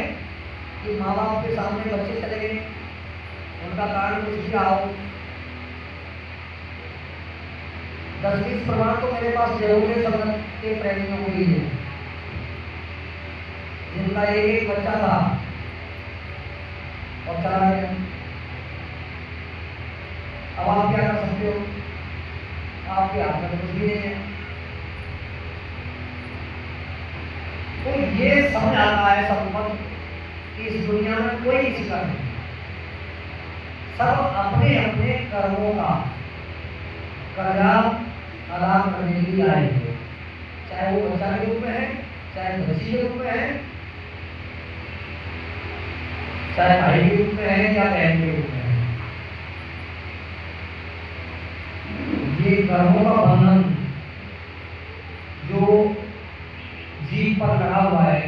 Speaker 1: कि माँ बाप के सामने बच्चे चले गए, उनका कारण कुछ भी आओ। 10-20 प्रमाण तो मेरे पास जरूर संगत के प्रेमियों को ही है, जिनका एक बच्चा था और चला गया। अब आप क्या कर सकते हो? आपके हाथ में कुछ भी नहीं है। तो ये समझ आता है सब कि इस दुनिया में कोई किसी का नहीं, सब अपने अपने कर्मों का कर्जा अदा करने के लिए आए थे। चाहे वो बच्चा के रूप में है, चाहे बच्ची के रूप में है, चाहे भाई के रूप में है या बहन के रूप में है। ये कर्मों का बंधन जो जीव पर लगा हुआ है,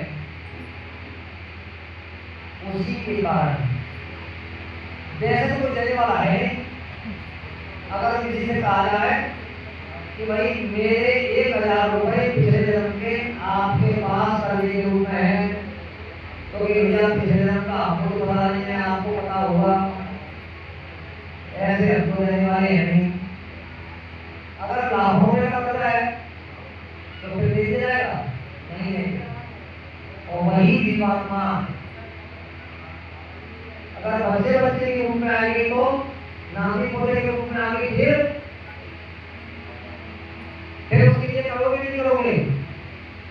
Speaker 1: उसी के कारण वैसे तो कोई देने वाला है। अगर किसी से कहा जाए कि भाई मेरे 1000 रुपए पिछले जन्म के आपके पास करने के रूप में है, तो भैया पिछले जन्म का आपको तो पता नहीं है, आपको पता होगा, ऐसे हमको देने वाले हैं नहीं। अगर लाखों रुपए का कर है तो फिर दे दिया जाएगा? नहीं देगा। और वही जीवात्मा अगर बच्चे बच्चे के रूप में आएगी तो नामी पोते के रूप में आएगी, फिर उसके लिए करोगे नहीं करोगे?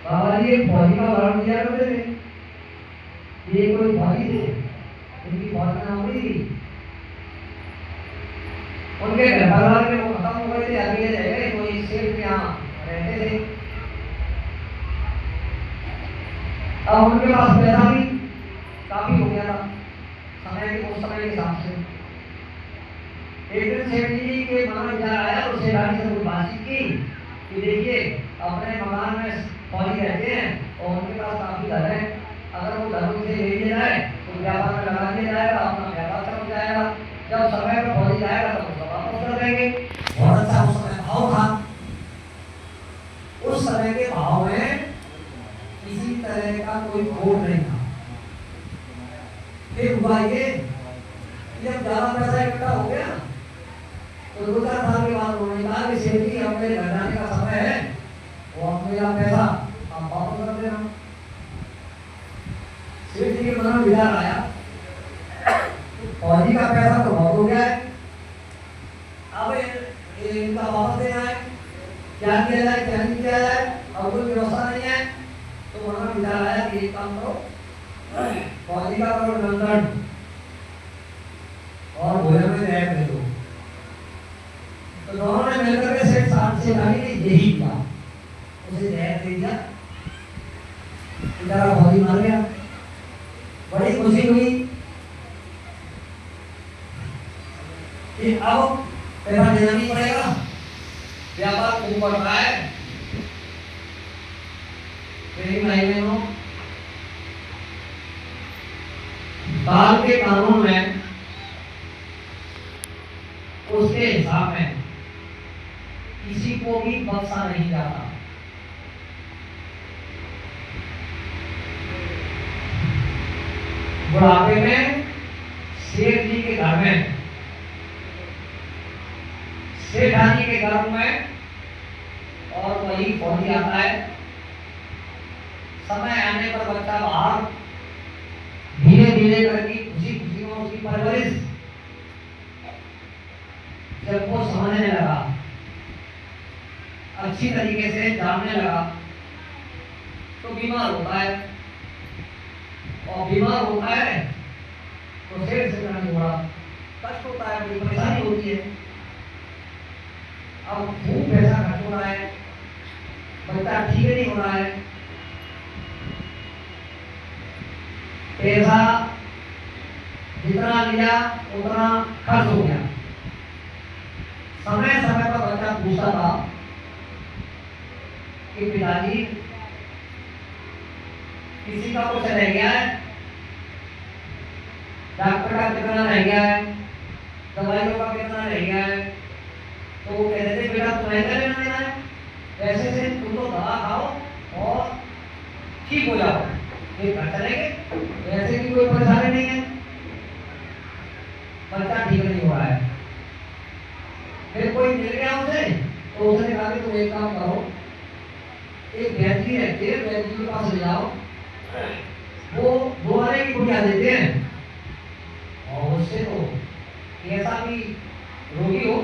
Speaker 1: बाबा जी एक फौजी का उदाहरण दिया करते थे। ये कोई फौजी थे, उनकी फौज में नौकरी थी, उनके घर परिवार के लोग खत्म हो गए थे, अकेले रह गए, कोई सेठ के यहाँ रहते थे। अब उनके पास पैसा भी काफी हो गया था समय के उस समय के हिसाब से। एक दिन सेठ जी के मन में विचार आया, तो सेठ जी से कुछ बातचीत की कि देखिए अपने मकान में फौजी रहते हैं और उनके पास काफी घर है, अगर वो घर से ले लिया जाए तो व्यापार में लगा दिया जाएगा, अपना व्यापार चल जाएगा, जब समय पर फौजी जाएगा तो उसका वापस कर देंगे। बहुत अच्छा उस समय भाव था। उस समय के भाव में किसी तरह का कोई खोट नहीं था। फिर हुआ ये, जब ज्यादा पैसा इकट्ठा हो गया तो 2-4 साल के बाद उन्होंने कहा कि सेठ जी अपने घर जाने का समय है, वो आप मेरा पैसा आप वापस कर देना। सेठ जी के मन में विचार आया, फौजी का पैसा तो बहुत हो गया है, अब इनका वापस देना है, क्या किया जाए क्या नहीं किया जाए, अब कोई व्यवस्था नहीं है। तो उन्होंने विचार आया कि एक काम करो, फौजी का करो निमंत्रण और भोजन में दया दे दो। तो दोनों ने मिलकर के सेठ साहब से कहा कि यही किया, उसे दया दे दिया, बेचारा फौजी मर गया। बड़ी खुशी हुई कि अब पैसा देना नहीं पड़ेगा, व्यापार खूब बढ़ रहा है। कई महीने में साल के कानून में उसके हिसाब में किसी को भी बख्शा नहीं जाता। बुढ़ापे में शेर जी के घर में, सेठानी के घर में, और वही फौजी आता है। समय आने पर बच्चा बाहर धीरे धीरे करके खुशी खुशी में उसकी परवरिश जब वो समझने लगा, अच्छी तरीके से जानने लगा, तो बीमार होता है, और बीमार होता है तो शेर से लड़ने बड़ा कष्ट होता है, बड़ी परेशानी होती है। अब खूब पैसा खर्च हो रहा है, बच्चा ठीक नहीं हो रहा है, पैसा जितना लिया उतना खर्च हो गया। समय समय पर बच्चा पूछता था कि पिताजी किसी का कुछ रह गया है, डॉक्टर का कितना रह गया है, दवाइयों का कितना रह गया है। तो वो कहते थे बेटा तुम्हें क्या लेना देना है, पैसे से तुम तो दवा खाओ और ठीक हो जाओ, ये घर चलेंगे, वैसे की कोई परेशानी नहीं है। बच्चा ठीक नहीं हो रहा है, फिर कोई मिल गया उसे, तो उसने कहा कि तुम एक काम करो, एक बैटरी रहती है, बैटरी के पास ले जाओ, वो 2 आने की गुड़िया देते हैं, और उससे तो कैसा भी रोगी हो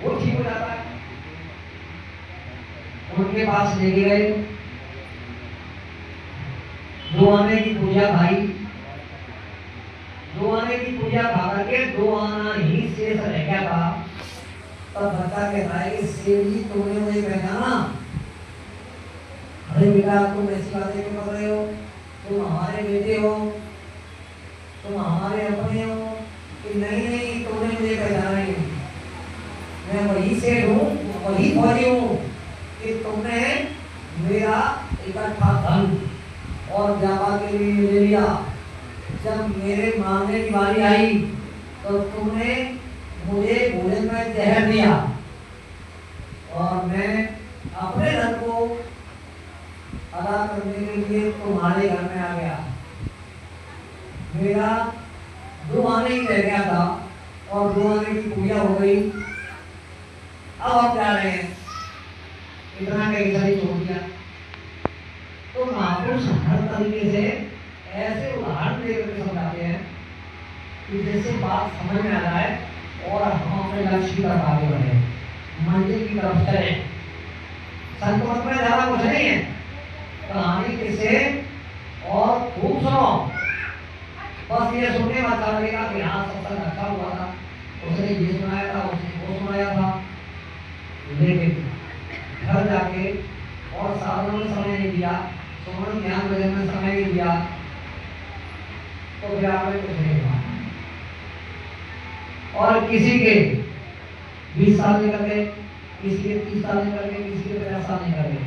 Speaker 1: वो ठीक हो जाता है। उनके पास लेके गए, 2 आने की गुड़िया खाई, 2 आने की गुड़िया खा करके 2 आना ही शेष रह गया था। तब बच्चा कहता है कि शेर जी तुमने मुझे पहचाना? अरे बेटा तुम ऐसी बातें क्यों कर रहे हो, तुम हमारे बेटे हो, तुम हमारे अपने हो। कि नहीं नहीं तुमने मुझे पहचाना नहीं, मैं वही शेर हूँ, वही फौजी हूँ कि तुमने मेरा इकट्ठा धन और व्यापार के लिए ले लिया। जब मेरे मांगने की बारी आई तो तुमने मुझे भोजन में जहर दिया, और मैं अपने धन को अदा करने के लिए तुम्हारे घर में आ गया। मेरा 2 आने ही रह गया था और 2 आने की पूजा हो गई। अब हम जा रहे हैं, इतना कैसा ही छोड़ दिया। तो महापुरुष हर तरीके से ऐसे उदाहरण देकर समझाते हैं कि जैसे बात समझ में आ जाए और हम अपने लक्ष्य की तरफ आगे बढ़े, मंजिल की तरफ चलें। संत मत में ज्यादा कुछ नहीं है, कहानी किससे और खूब सुनो, बस ये सुनने में अच्छा लगेगा कि हाँ सत्संग अच्छा हुआ था, उसने ये सुनाया था, उसने वो सुनाया था, लेकिन घर जाके और साधनों में समय नहीं दिया, सुमन ज्ञान भजन में समय नहीं दिया, तो फिर आपने कुछ नहीं हुआ। और किसी के 20 साल निकल गए, किसी के 30 साल निकल गए, किसी के 50 साल निकल गए।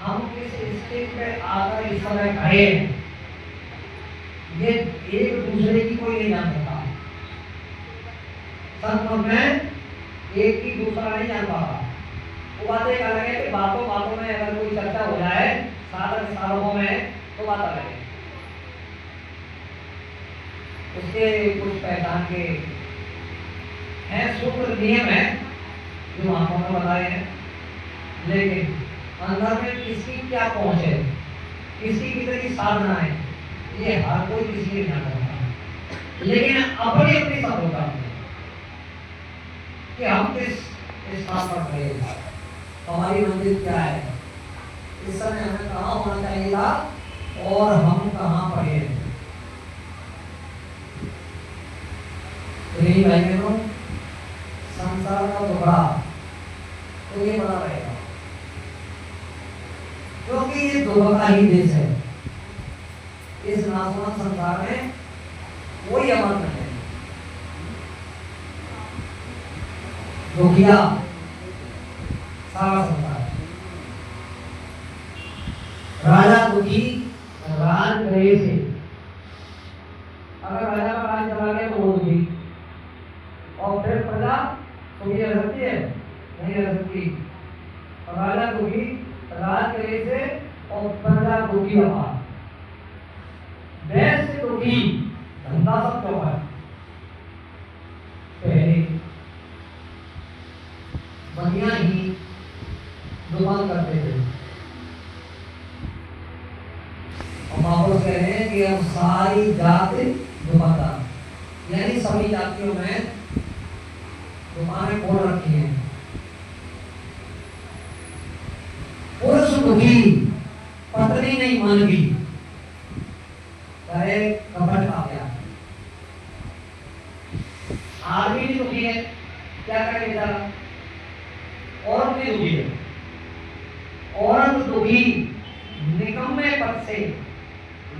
Speaker 1: हम किस स्टेज पे आकर इस समय खड़े हैं, ये एक दूसरे की कोई नहीं जान सकता। संत में एक की दूसरा नहीं जान पाता। वो बातें कर रहे हैं कि बातों बातों में अगर कोई चर्चा हो जाए साधक साधकों में तो बात अलग है, उसके कुछ पहचान के हैं, सूत्र नियम है जो आपको ने बताए हैं, लेकिन अंदर में किसकी क्या पहुंच है, किसकी कितनी साधना है, ये हर कोई किसी के जान सकता। लेकिन अपनी अपनी सफलता कि हम किस स्थान पर खड़े हैं, हमारी मंजिल क्या है, इस समय हमें कहाँ होना चाहिए था और हम कहाँ पड़े हैं। तो यही भाई बहनों, संसार का टुकड़ा तो ये बना रहेगा, क्योंकि ये दुख का ही देश है। इस नाशवान संसार में कोई अमर नहीं है। दुखिया सारा संसार, राजा दुखी राज गए से। अगर राजा का राज चला गया तो वो दुखी, और फिर प्रजा सुखी रह सकती है? नहीं रह सकती। राजा दुखी राज गए से और प्रजा दुखी रहा। देश से दुखी धंधा सब क्यों है? पहले बढ़िया ही दुकान करते थे, और वापस कह रहे हैं कि अब सारी जाति दुकानदार, यानी सभी जातियों में दुकानें खोल रखी हैं। पुरुष दुखी पत्नी नहीं मान गई, कहे कपट आ गया। आदमी भी दुखी है, क्या करे बेचारा? औरत भी दुखी है। औरत दुखी निकम्मे पद से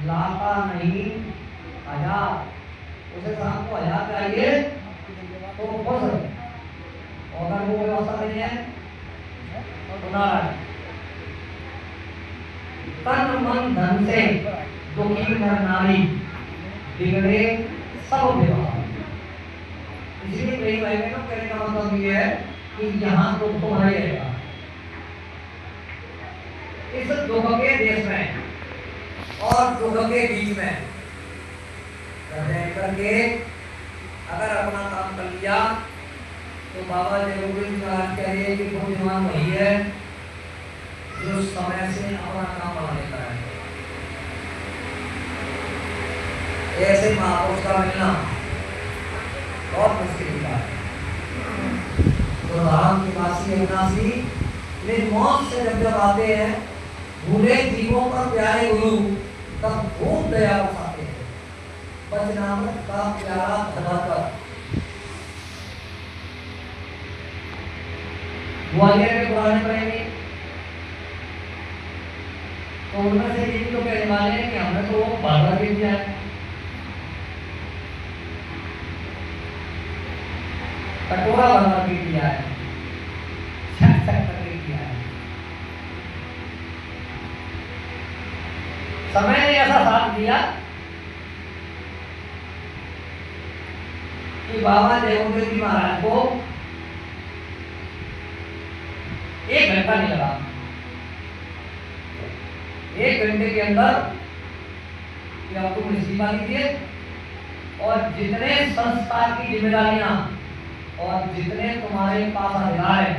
Speaker 1: लाता नहीं हजार, उसे शाम को 1000 चाहिए तो खुश है, और अगर वो व्यवस्था नहीं है तो नाराज। तन मन धन से दुखी नर नारी बिगड़े सब व्यवहार। इसलिए प्रेम भाई में कहने का मतलब ये है कि यहाँ दुख तो नहीं रहेगा। इस दुख के देश में और दुख के बीच में रह करके अगर अपना काम कर लिया तो बाबा देवगुरु महाराज कह रहे हैं कि बुद्धिमान वही है जो समय से अपना काम बना लेता है। ऐसे महापुरुष का मिलना बहुत मुश्किल होता है। तो राम की वासी अविनाशी निर्मोह से जब आते हैं, भूले जीवों पर प्यारे गुरु तब खूब दया बरसाते हैं। वचनामृत का प्यारा धमाकर। ग्वालियर के पुराने पढ़ेंगे तो उनमें से एक तो कहने वाले हैं कि हमने तो बाधा भी दिया है, कटोरा बना के दिया है, छक छक करके किया है। समय ने ऐसा साथ दिया कि बाबा देवगुरु जी महाराज को 1 घंटा नहीं लगा। 1 घंटे के अंदर अब तुम रिसीवा लीजिए और जितने संस्कार की जिम्मेदारियां और जितने तुम्हारे पास अधिकार है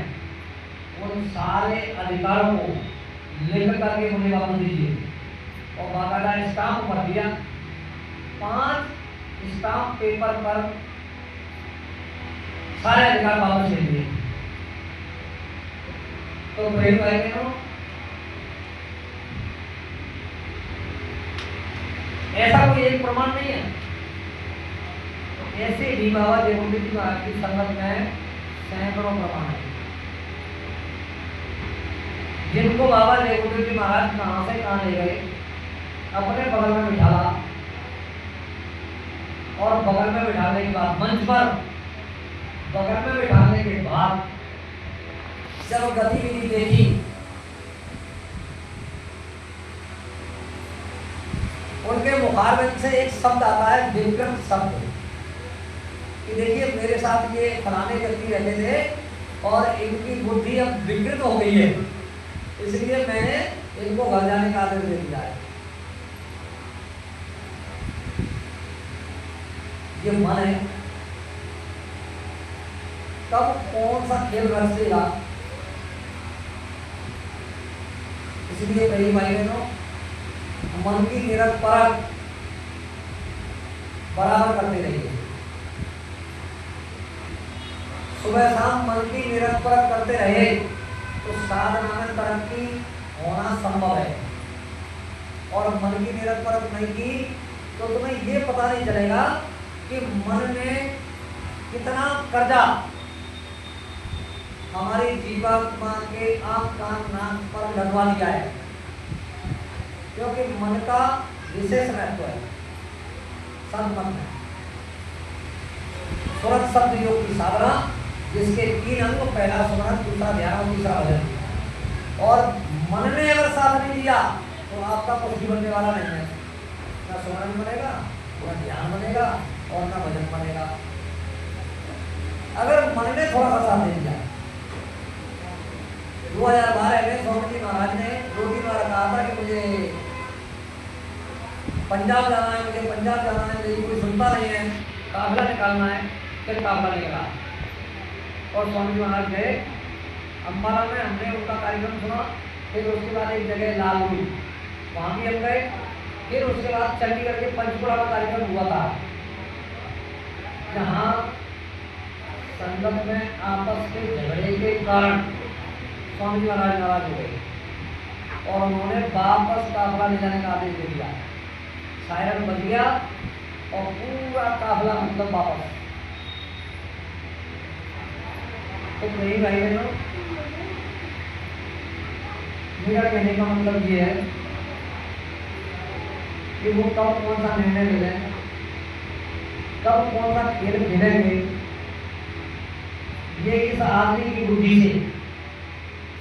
Speaker 1: उन सारे अधिकारों को लिख करके मुझे वापस दीजिए। और बाकायदा स्टाम्प पर दिया, 5 स्टाम्प पेपर पर सारे अधिकार वापस ले लिए। तो प्रेम भाई बहनों, ऐसा कोई एक प्रमाण नहीं है। ऐसे भी बाबा देवगुरु जी महाराज की संगत में सैकड़ों प्रमाण है, जिनको बाबा देवगुरु जी महाराज कहां से कहां ले गए, अपने बगल में बिठाला और बगल में बिठाने के बाद मंच पर बगल में बिठाने के बाद जब गतिविधि देखी उनके मुखारबिंद से एक शब्द आता है, विकृत शब्द, कि देखिए मेरे साथ ये फलाने व्यक्ति रहते थे और इनकी बुद्धि अब विकृत हो गई है, इसलिए मैंने इनको घर जाने का आदेश दे दिया है। ये मन है, तब कौन सा खेल रचेगा। इसलिए कई भाई बहनों, मन की निरंतर बराबर करते रहिए। सुबह शाम मन की निरंतर करते रहे तो साधना में तरक्की होना संभव है और मन की निरंतर नहीं की तो तुम्हें ये पता नहीं चलेगा कि मन ने कितना कर्जा हमारी जीवात्मा के आंख कान नाक पर लदवा दिया है, क्योंकि मन का विशेष महत्व है। सन्मन है सुरत शब्द योग की साधना, जिसके 3 अंग, पहला सुमरन, दूसरा ध्यान और तीसरा भजन। और मन ने अगर साथ नहीं दिया तो आपका कुछ भी बनने वाला नहीं है, ना सुमरन बनेगा, ना ध्यान बनेगा और ना भजन बनेगा। अगर मन ने थोड़ा सा साथ दे दिया। 2012 में स्वामी जी महाराज ने 2-3 बार कहा था कि मुझे पंजाब जाना है, मुझे पंजाब जाना है, लेकिन कोई सुनता नहीं है, काफिला निकालना है। फिर काफिला निकला और स्वामी जी महाराज गए अम्बाला में, हमने उनका कार्यक्रम सुना। फिर उसके बाद एक जगह लालपुर, वहाँ भी हम गए। फिर उसके बाद चंडीगढ़ के पंचकुला का कार्यक्रम हुआ था, जहाँ संगत में आपस के झगड़े के कारण स्वामी जी महाराज नाराज हो गए और उन्होंने वापस काफिला ले जाने का आदेश दे दिया। सायरन बज गया और पूरा काफिला मतलब वापस। तो नहीं भाई बहनों, मेरा कहने का मतलब ये है कि वो कब कौन सा निर्णय ले लें, कब कौन सा खेल खेलेंगे, ये इस आदमी की बुद्धि से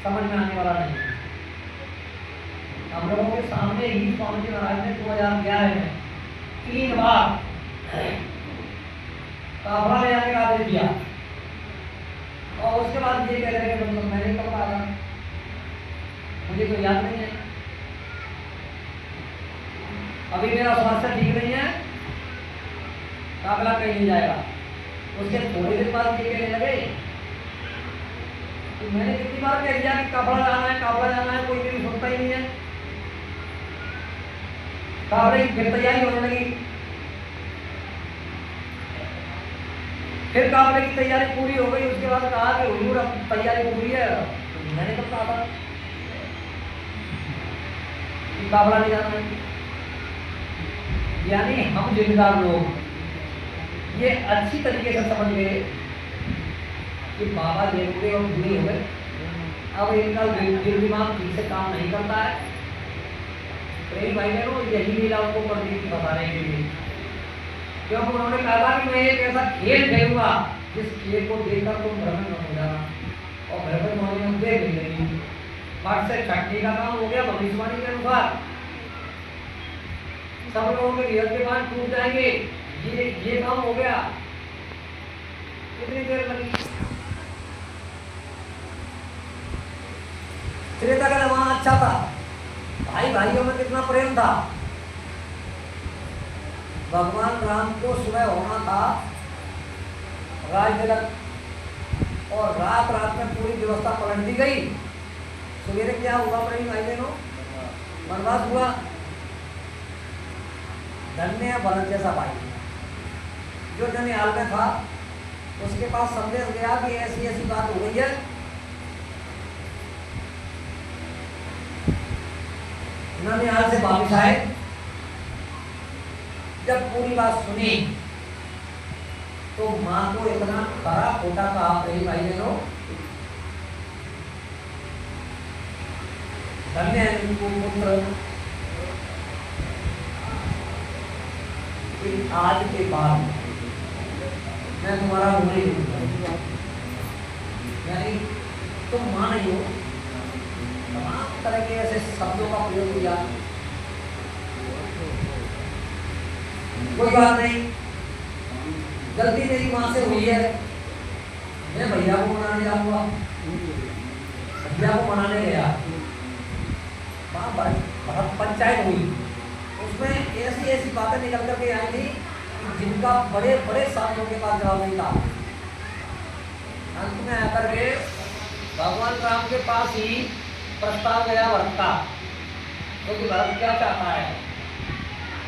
Speaker 1: समझ में आने वाला नहीं है। हम लोगों के सामने ही स्वामी जी महाराज ने 2011 में 3 बार काफिला ले जाने का आदेश दिया और उसके बाद ये कह रहे हैं कि मतलब मैंने कब कहा था, मुझे तो याद नहीं है, अभी मेरा स्वास्थ्य ठीक नहीं है, काफिला कहीं नहीं जाएगा। उसके थोड़ी देर बाद ये कहने लगे तो मैंने कितनी बार कह दिया कि काफिला जाना है, काफिला जाना है, कोई मेरी सुनता ही नहीं है। काफिले की फिर तैयारी होने लगी। फिर काफिले की तैयारी पूरी हो गई। उसके बाद कहा कि हुजूर अब तैयारी पूरी है। तो मैंने कब कहा था कि काफिला नहीं जाना है? यानी हम जिम्मेदार लोग ये अच्छी तरीके से समझ गए कि बाबा देवते और बुरी हो गए, अब इनका दिल दिमाग ठीक से काम नहीं करता है। प्रेम भाई बहनों, यही लीला उनको करनी थी बताने के लिए, क्योंकि उन्होंने कहा था कि मैं एक ऐसा खेल खेलूंगा जिस खेल को देखकर तुम भ्रमित हो जाना, और भ्रमित होने में देर नहीं लगी। फट से छटनी का काम हो गया भविष्यवाणी के अनुसार, सब लोगों के रियल के बाद टूट जाएंगे, ये काम हो गया। कितनी देर लगी? त्रेता का जमाना अच्छा था, भाई भाइयों में कितना प्रेम था। भगवान राम को सुबह होना था राज तिलक, और रात रात में पूरी व्यवस्था पलट दी गई। सवेरे क्या हुआ प्रेम भाई बहनों? बर्बाद हुआ। धन्य भरत जैसा भाई जो ननिहाल में था, उसके पास संदेश गया कि ऐसी ऐसी बात हो गई है। ननिहाल से वापिस आए, जब पूरी बात सुनी तो माँ को इतना खरा खोटा कहा रही भाई बहनों, धन्य है पुत्र, आज के बाद मैं तुम्हारा ऋणी हूँ। यानी तुम मां नहीं हो। तमाम तरह के ऐसे शब्दों का प्रयोग किया। कोई बात नहीं, गलती मेरी मां से हुई है, मैं भैया को मनाने जाऊंगा। भैया को मनाने गया, वहाँ बहुत पंचायत हुई, उसमें ऐसी ऐसी बातें निकल करके आई थी जिनका बड़े बड़े साथियों के पास जवाब नहीं था। अंत में आकर के भगवान राम के पास ही प्रस्ताव गया भरत का, क्योंकि भरत क्या चाहता है,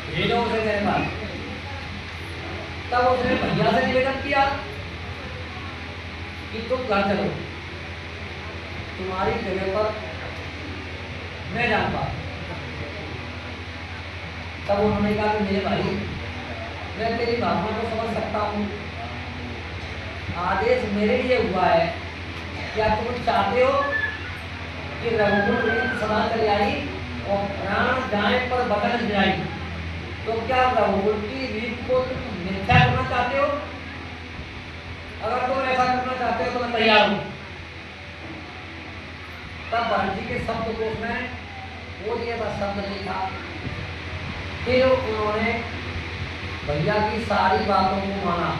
Speaker 1: भेजो उसे मेरे पास। तब उसने भैया से निवेदन किया कि तुम घर चलो, तुम्हारी जगह पर मैं जानता। तब उन्होंने कहा कि मेरे भाई, मैं तेरी भावना को समझ सकता हूँ, आदेश मेरे लिए हुआ है, क्या तुम चाहते हो कि रघुकुल रीत सदा चली आई और प्राण जाए पर बदल जाए? तो क्या रघुकुल की रीत को तुम मिथ्या करना चाहते हो? अगर तुम ऐसा करना चाहते हो तो मैं तैयार हूँ। तब भरत जी के शब्द कोश में वो ये शब्द लिखा। फिर उन्होंने भैया की सारी बातों को माना।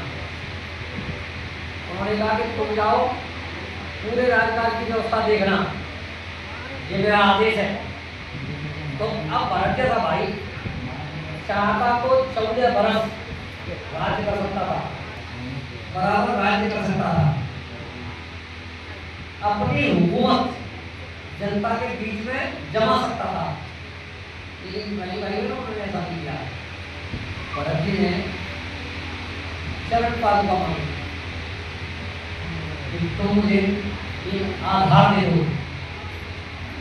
Speaker 1: उन्होंने कहा कि तुम जाओ, पूरे राजकाज की व्यवस्था देखना, ये मेरा आदेश है। तो अब भरत जैसा भाई चाहता तो 14 बरस राज्य कर सकता था, बराबर राज्य कर सकता था, अपनी हुकूमत जनता के बीच में जमा सकता था, लेकिन भाई उन्होंने ऐसा नहीं किया। भरत जी ने चरण पादुका मांगी, तुम मुझे एक आधार दे दो,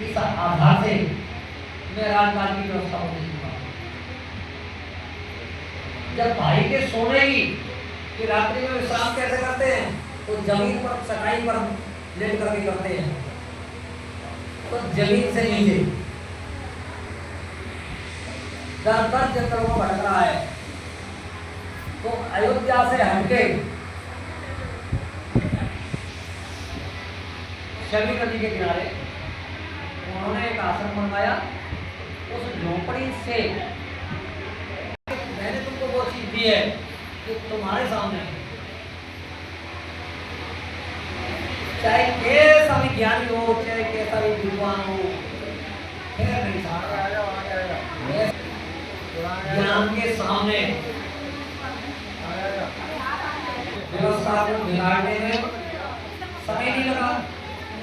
Speaker 1: इस आधार से मैं राजकाज की व्यवस्था को देखूंगा। जब भाई के सोने की रात्रि में विश्राम कैसे करते हैं, तो जमीन पर चटाई पर लेट करके करते हैं, तो जमीन से नीचे 10 जंगलों में भटक रहा है। तो अयोध्या से हटके शमी नदी के किनारे उन्होंने एक आश्रम बनवाया। उस झोपड़ी से मैंने तुमको वो चीज दी है कि तुम्हारे सामने चाहे कैसा भी ज्ञानी हो, चाहे कैसा भी विद्वान हो, नहीं ज्ञान के सामने व्यवस्था को बिगाड़ने में समय नहीं लगा।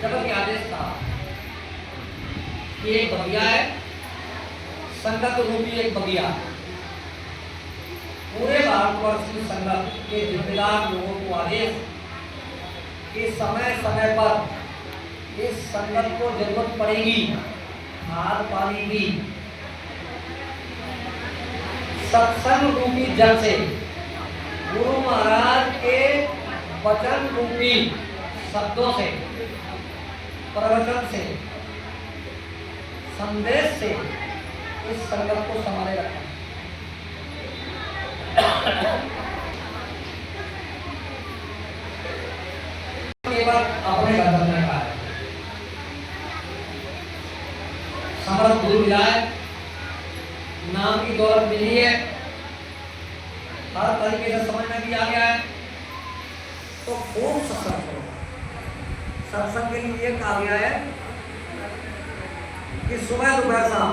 Speaker 1: जबकि आदेश था कि एक बगिया है, संगत रूपी एक बगिया, पूरे भारतवर्ष की संगत के जिम्मेदार लोगों को आदेश कि समय समय पर इस संगत को जरूरत पड़ेगी खाद पानी की, सत्संग रूपी जल से, गुरु महाराज के वचन रूपी शब्दों से, प्रवचन से, संदेश से इस संगत को संभाले रखना। केवल अपने घर करने का है। समर्थ गुरु मिलाए, नाम की दौलत मिली है, हर तरीके से समझ में भी आ गया है, तो खूब सत्संग करो। सत्संग के लिए कहा गया है कि सुबह दोपहर शाम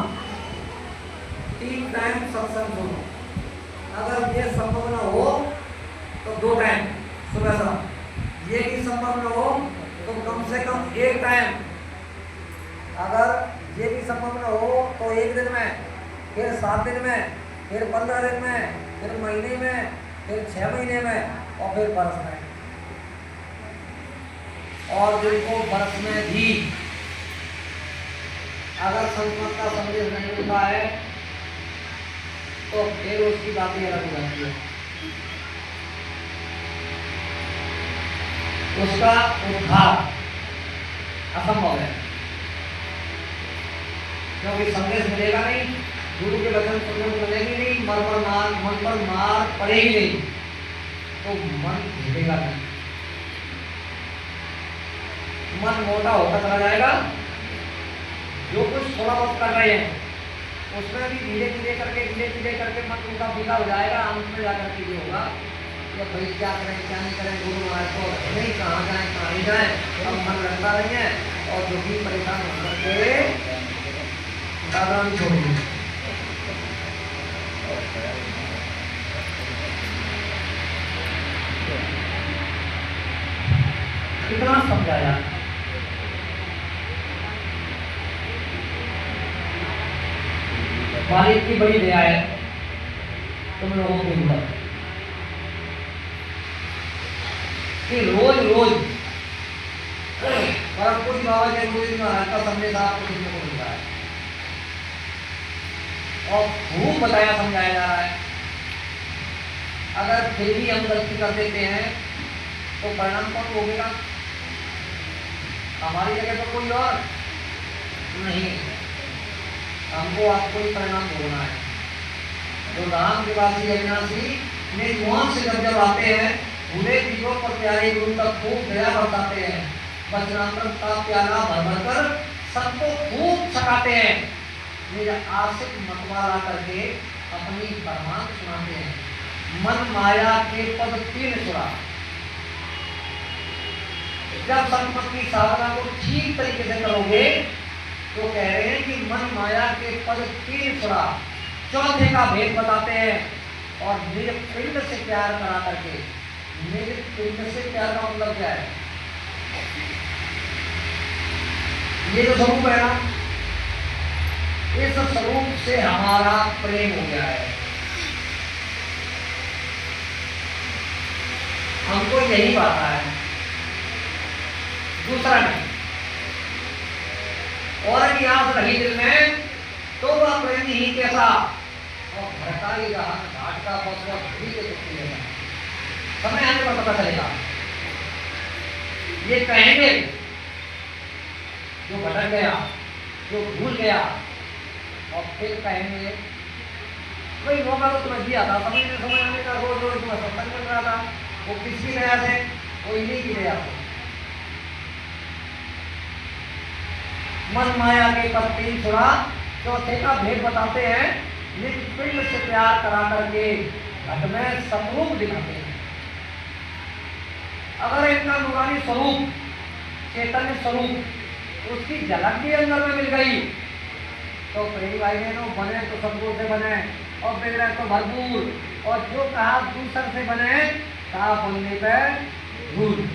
Speaker 1: 3 टाइम सत्संग सुनो। अगर ये संभव न हो तो 2 टाइम सुबह शाम, ये भी संभव न हो तो कम से कम 1 टाइम, अगर ये भी संभव न हो तो 1 दिन में, फिर 7 दिन में, फिर 15 दिन में, फिर महीने में, फिर 6 महीने में और फिर वर्ष में। और जिनको वर्ष में भी अगर संस्कृत का संदेश नहीं मिलता है तो फिर उसकी बातें अलग हो जाती है, उसका उद्धार असंभव है, क्योंकि संदेश मिलेगा नहीं, गुरु के वचन सुनने को मिलेगी नहीं, मन पर मार पड़ेगी नहीं, तो मन झुकेगा नहीं, मन मोटा होता चला जाएगा। जो कुछ थोड़ा बहुत कर रहे हैं उसमें भी धीरे धीरे करके मन उनका फीका हो जाएगा। अंत में जाकर के ये होगा कि भाई क्या करें क्या नहीं करें, गुरु महाराज को नहीं, कहाँ जाए कहाँ नहीं जाए, अब मन लगता नहीं है और जो भी परेशान हो करके दादा भी छोड़ेंगे। कितना समझाया, मालिक की बड़ी दया है तुम लोगों के ऊपर कि रोज रोज परम पूज्य बाबा के गुरु महाराज का संदेश आपको सुनने को मिल रहा है। और खूब बताया समझाया जा रहा है। अगर फिर भी हम गलती कर देते हैं तो परिणाम कौन भोगेगा? हमारी जगह तो कोई और नहीं, हमको आपको ही परिणाम भोगना है। तो राम निवासी अविनाशी निर्मोह से जब आते हैं, भूले चीजों पर प्यारे गुरु तक खूब दया बरसाते हैं, वचनामृत का प्याला भर भर कर सबको खूब छकाते हैं, मेरा आशिक मतवाला करके अपनी फरमान सुनाते हैं। मन माया के पद तीन छुड़ा, जब संपत्ति साधना को ठीक तरीके से करोगे तो कह रहे हैं कि मन माया के पद तीन छुड़ा, चौथे का भेद बताते हैं और निज पिंड से प्यार करा करके। निज पिंड से प्यार का मतलब क्या है? ये जो स्वरूप है ना, इस स्वरूप से हमारा प्रेम हो गया है। हमको यही बात है, दूसरा नहीं। और आस रही दिल में तो वह प्रेमी ही कैसा, और भटकाई घाट का फसवा भी के चुकी है। समय आने पर पता चलेगा। ये कहेंगे जो भटक गया, जो भूल गया, और फिर कहेंगे कोई मौका तो तुम्हें दिया था, समझ आने का, रोज रोज तुम्हें सत्संग कर रहा था, वो किसकी दया से? कोई नहीं की दया से। मन माया के पद तीन छुड़ा, चौथे का भेद बताते हैं, निज पिंड से प्यार करा करके घट में सतरूप दिखाते हैं। अगर इनका नूरानी स्वरूप, चैतन्य स्वरूप, उसकी झलक भी अंदर में मिल गई तो प्रेमी भाई बहनों, बने तो सतगुरु से बने और बिगड़े तो भरपूर, और जो कहा दूसर से बने, कहा बोलने पे भूल।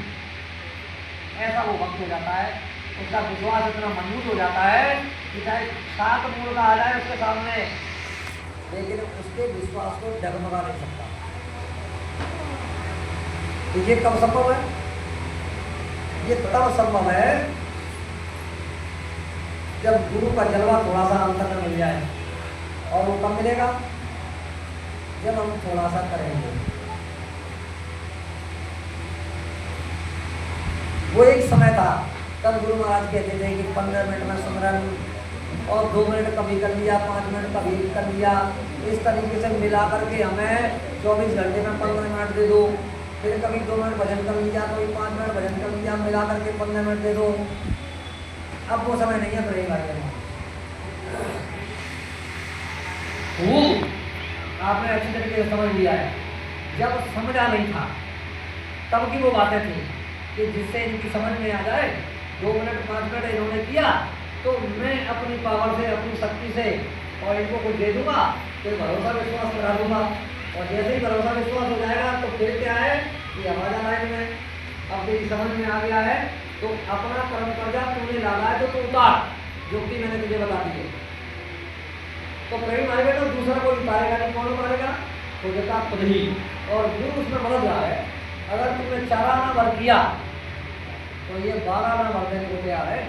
Speaker 1: ऐसा वो वक्त हो जाता है, उसका विश्वास इतना मजबूत हो जाता है कि चाहे 7 मूल का आ जाए उसके सामने, लेकिन उसके विश्वास को डगमगा नहीं सकता। तो ये कब संभव है? ये तब संभव है जब गुरु का जलवा थोड़ा सा अंतर में मिल जाए। और वो कब मिलेगा? जब हम थोड़ा सा करेंगे। वो एक समय था तब गुरु महाराज कहते थे कि 15 मिनट में सुमरन, और 2 मिनट कभी कर लिया, 5 मिनट कभी कर लिया, इस तरीके से मिला करके हमें 24 घंटे में 15 मिनट दे दो। फिर कभी 2 मिनट भजन कर लिया, कभी 5 मिनट भजन कर लिया, मिला करके 15 मिनट दे दो। अब वो समय नहीं है तो भाई, आपने अच्छी तरीके से समझ लिया है। जब समझा नहीं था तब की वो बातें थी कि जिससे इनकी समझ में आ जाए, 2 मिनट 5 मिनट इन्होंने किया तो मैं अपनी पावर से, अपनी शक्ति से और इनको कुछ दे दूंगा, फिर भरोसा विश्वास करा दूंगा। और जैसे ही भरोसा विश्वास हो जाएगा तो फिर क्या है कि हमारा लाइन में अब तेरी समझ में आ गया है तो अपना कर्म कर्जा तूने डाला है तो तू उतार, जो कि मैंने तुझे बता दी है। तो कहीं मारे बेटा दूसरा कोई उतारेगा नहीं, कौन उतारेगा? खुद का खुद ही। और गुरु उसमें मदद रहा है। अगर तुमने 4 आना भर किया तो ये 12 आना भर देने को तैयार है,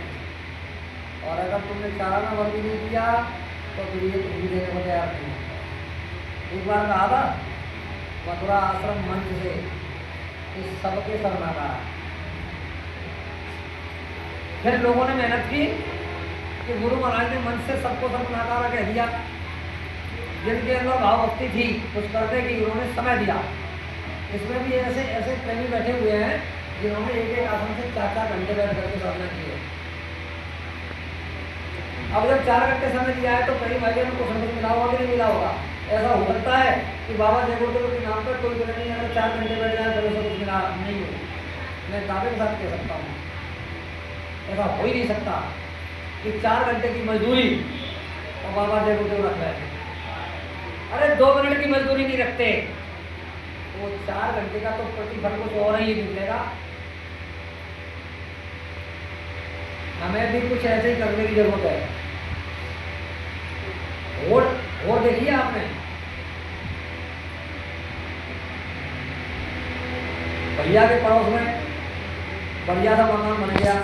Speaker 1: और अगर तुमने 4 आना भर भी नहीं किया तो फिर ये कुछ भी देने को तैयार नहीं। एक बार कहा था मथुरा आश्रम मंच से इस सबके सरनाकार, फिर लोगों ने मेहनत की कि गुरु महाराज ने मंच से सबको सब नकारा कह दिया। जिनके अंदर भाव भक्ति थी कुछ करने की, उन्होंने समय दिया। इसमें भी ऐसे ऐसे प्रेमी बैठे हुए हैं जिन्होंने एक एक आसन से 4-4 घंटे बैठ करके साधना की है। अब जब 4 घंटे समय दिया है तो कई भाई बहनों को समझ मिला होगा कि नहीं मिला होगा। ऐसा हो सकता है कि बाबा जयगुरुदेव के नाम पर कोई नहीं, अगर 4 घंटे बैठ जाए तो कुछ मिला नहीं हो। मैं दावे के साथ कह सकता हूँ ऐसा हो ही नहीं सकता कि 4 घंटे की मजदूरी और बाबा जयगुरुदेव रख रहे हैं। अरे 2 मिनट की मजदूरी नहीं रखते, वो 4 घंटे का तो प्रतिफल कुछ और ही निकलेगा। हमें भी कुछ ऐसे ही करने की जरूरत है। और देखिए आपने भैया के पड़ोस में बढ़िया सा मकान बन गया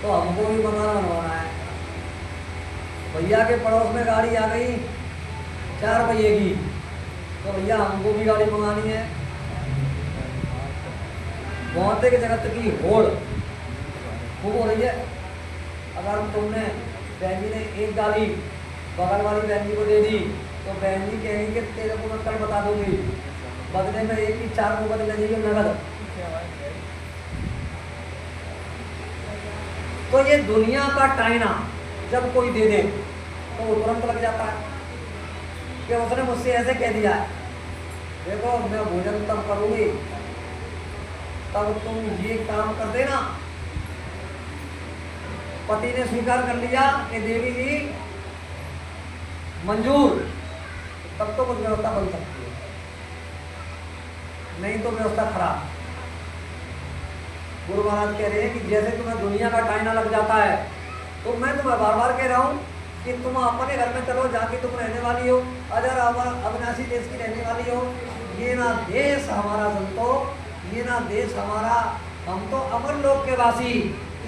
Speaker 1: तो हमको भी मकान बनवाना है। भैया के पड़ोस में गाड़ी आ गई 4 पहिए की, तो भैया हमको भी गाड़ी मंगानी है। भौतिक जगत की होड़ खूब हो रही है। अगर तुमने बहन जी ने एक गाड़ी बगल वाली बहन जी को दे दी तो बहन जी कहेंगी कि तेरे को मैं कल बता दूंगी, बदले में एक की 4 को बदले दीजिए नगद। तो ये दुनिया का टाइना जब कोई दे दे तो वो तुरंत लग जाता है कि उसने मुझसे ऐसे कह दिया है, देखो मैं भोजन तब करूंगी तब तुम ये काम कर देना। पति ने स्वीकार कर लिया कि देवी जी मंजूर, तब तो कुछ व्यवस्था बन सकती है, नहीं तो व्यवस्था खराब। गुरु महाराज कह रहे हैं कि जैसे तुम्हें दुनिया का टाइना लग जाता है, तो मैं तुम्हें बार बार कह रहा हूँ कि तुम अपने घर में चलो जहाँ की तुम रहने वाली हो, अगर अविनाशी देश की रहने वाली हो। ये ना देश हमारा संतो, ये ना देश हमारा, हम तो अमर लोक के वासी,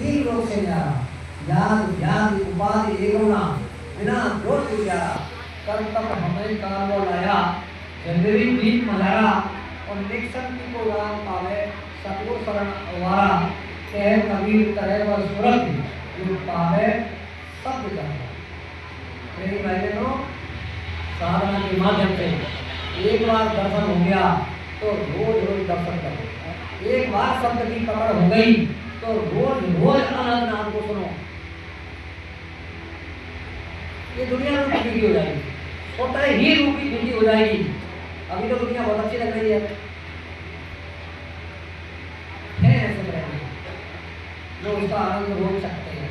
Speaker 1: ई लोक से न्यारा, याद व्याधि उपाधि एगुणा बिना दोष विचारा, कर तब हमें काम वो लाया, जंदरी बीच मजारा, और निक्षण की को राम पावे सतगुरु शरण अवारा, कह कबीर करे व सुरत जो पावे सब जाना। मेरी बहनों, साधना के माध्यम से एक बार दर्शन हो गया तो रोज रोज दर्शन करो। एक बार शब्द की पकड़ हो गई तो रोज रोज अनंत नाम को सुनो। ये दुनिया रूपी जिंदगी हो जाएगी, छोटा ही रूपी जिंदगी हो जाएगी। अभी तो दुनिया बहुत अच्छी लग रही है ऐसे रहने जो उसका आनंद रोक सकते हैं।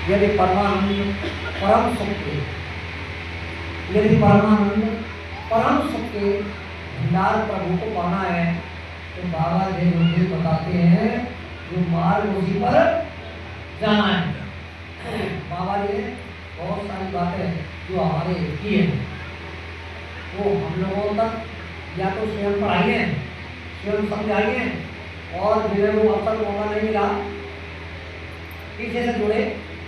Speaker 1: यदि परमानंद परम सुख के, यदि परमानंद परम सुख के भंडार प्रभु को पाना है तो बाबा जी बताते हैं जो मार्ग उसी पर जाना है। बाबा जी ने बहुत सारी बातें जो हमारे की है वो हम लोगों तक या तो स्वयं पढ़ाइए, स्वयं समझाइए, और जिन्हें वो अवसर मौका नहीं मिला पीछे से जुड़े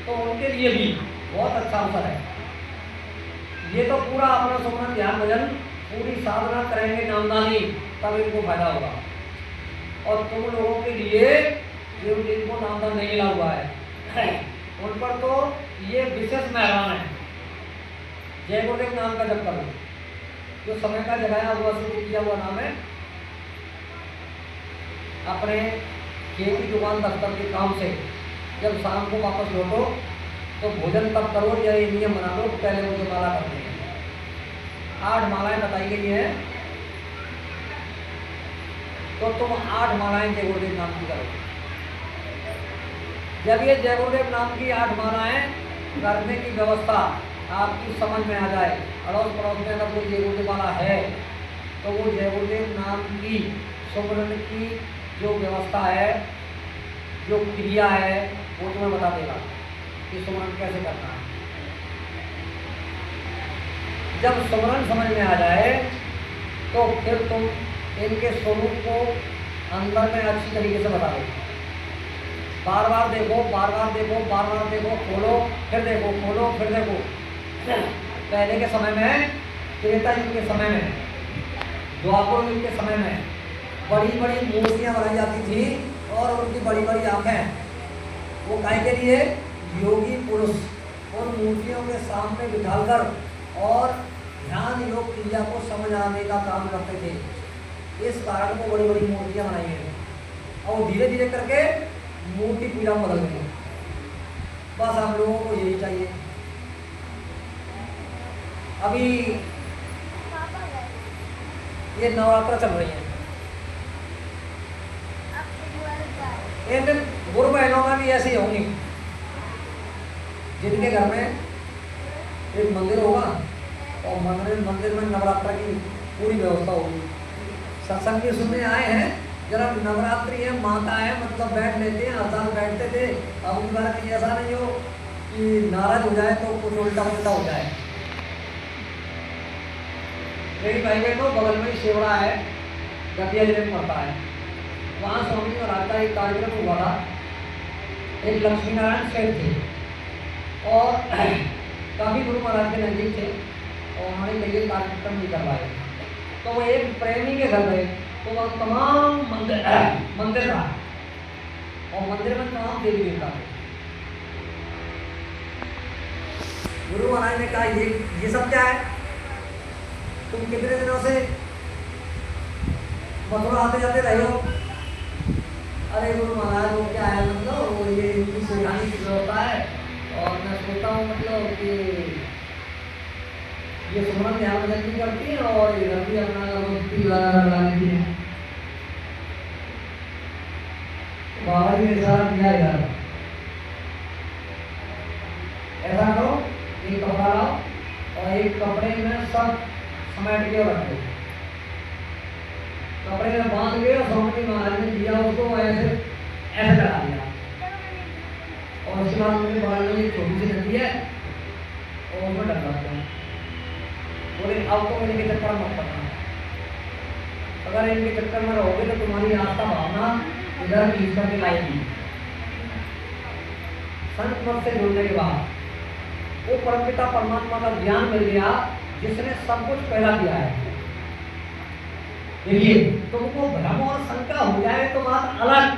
Speaker 1: तो उनके लिए भी बहुत अच्छा अवसर है। ये तो पूरा अपना सुमरन ध्यान भजन पूरी साधना करेंगे नामदानी, तब इनको फायदा होगा। और तुम लोगों के लिए जो जिनको नामदान नहीं मिला हुआ है उन पर तो ये विशेष मेहमान है। जय गुरुदेव नाम का जप करो, जो समय का जगाया हुआ शुरू किया हुआ नाम है। अपने खेती दुकान दफ्तर के काम से जब शाम को वापस लौटो तो भोजन तब करो, या ये नियम बना लो पहले मुझे माला करनी है। 8 मालाएं बताई गई हैं तो तुम 8 मालाएं जय गुरुदेव नाम की करो। जब ये जय गुरुदेव नाम की 8 मालाएं करने की व्यवस्था आपकी समझ में आ जाए, अड़ोस पड़ोस में अगर कोई जय गुरुदेव वाला है तो वो जय गुरुदेव नाम की सुमरन की जो व्यवस्था है, जो क्रिया है, वो तुम्हें बता देगा कि सुमरन कैसे करना है। जब सुमरन समझ में आ जाए तो फिर तुम इनके स्वरूप को अंदर में अच्छी तरीके से बता दो। बार बार देखो, बार बार देखो, बार बार देखो, खोलो फिर देखो, खोलो फिर देखो। पहले के समय में, त्रेता युग के समय में, द्वापर युग के समय में बड़ी बड़ी मूर्तियां बनाई जाती थी और उनकी बड़ी बड़ी आंखें। वो काय के लिए? योगी पुरुष उन मूर्तियों के सामने बिठाकर और ध्यान योग क्रिया को समझ आने का काम करते थे। इस कारण को बड़ी बड़ी मूर्तियां बनाई हैं और धीरे धीरे करके मूर्ति पूजा में बदल गई। बस हम लोगों को यही चाहिए। अभी ये नवरात्र चल रही है, इन गुरु बहनों में भी ऐसी होंगी जिनके घर में एक मंदिर होगा और मंदिर में नवरात्र की पूरी व्यवस्था होगी। सत्संग भी सुनने आए हैं, जरा नवरात्रि है, माता है, मतलब बैठ लेते हैं, आसान बैठते थे। अब उनकी बार कहीं ऐसा नहीं हो कि नाराज हो जाए तो कुछ उल्टा पुल्टा हो जाए। मेरी भाई बहनों, बगल में सेवड़ा है, गतिया जिले में पड़ता है, वहाँ स्वामी जी महाराज का एक कार्यक्रम हुआ था। एक लक्ष्मी नारायण सेठ थे और काफ़ी गुरु महाराज के नज़दीक थे और हमारे लिए कार्यक्रम भी करवाए। तो वो एक प्रेमी के घर गए तो वह तमाम मंदिर था और मंदिर में तमाम देवी देवता थे। गुरु महाराज ने कहा ये सब क्या है? तुम कितने दिनों से मथुरा आते जाते रहे हो? अरे गुरु महाराज वो क्या है, मतलब वो ये इनकी सुधानी की होता है और मैं सोचता हूँ मतलब कि ये सुमन ध्यान भजन भी करती है और इधर भी अपना लगा लेती है। बाबा जी ने इशारा किया इधर, ऐसा करो एक कपड़ा लाओ और एक कपड़े में सब समेट के रख दो। कपड़े में बांध के और स्वामी जी महाराज ने दिया उसको ऐसे ऐसे लगा दिया और उसके बाद उनके बगल में एक छोटी सी नदी है और उसमें डर जाते हैं। बोले अब तो इनके चक्कर मत पड़ना, अगर इनके चक्कर में रहोगे तो तुम्हारी आस्था भावना इधर की ईश्वर के लाएगी। संत मत से जुड़ने के बाद वो परमपिता परमात्मा का ज्ञान मिल गया जिसने सब कुछ पैदा किया है। देखिए तुमको भ्रम और शंका हो जाए तो बात अलग।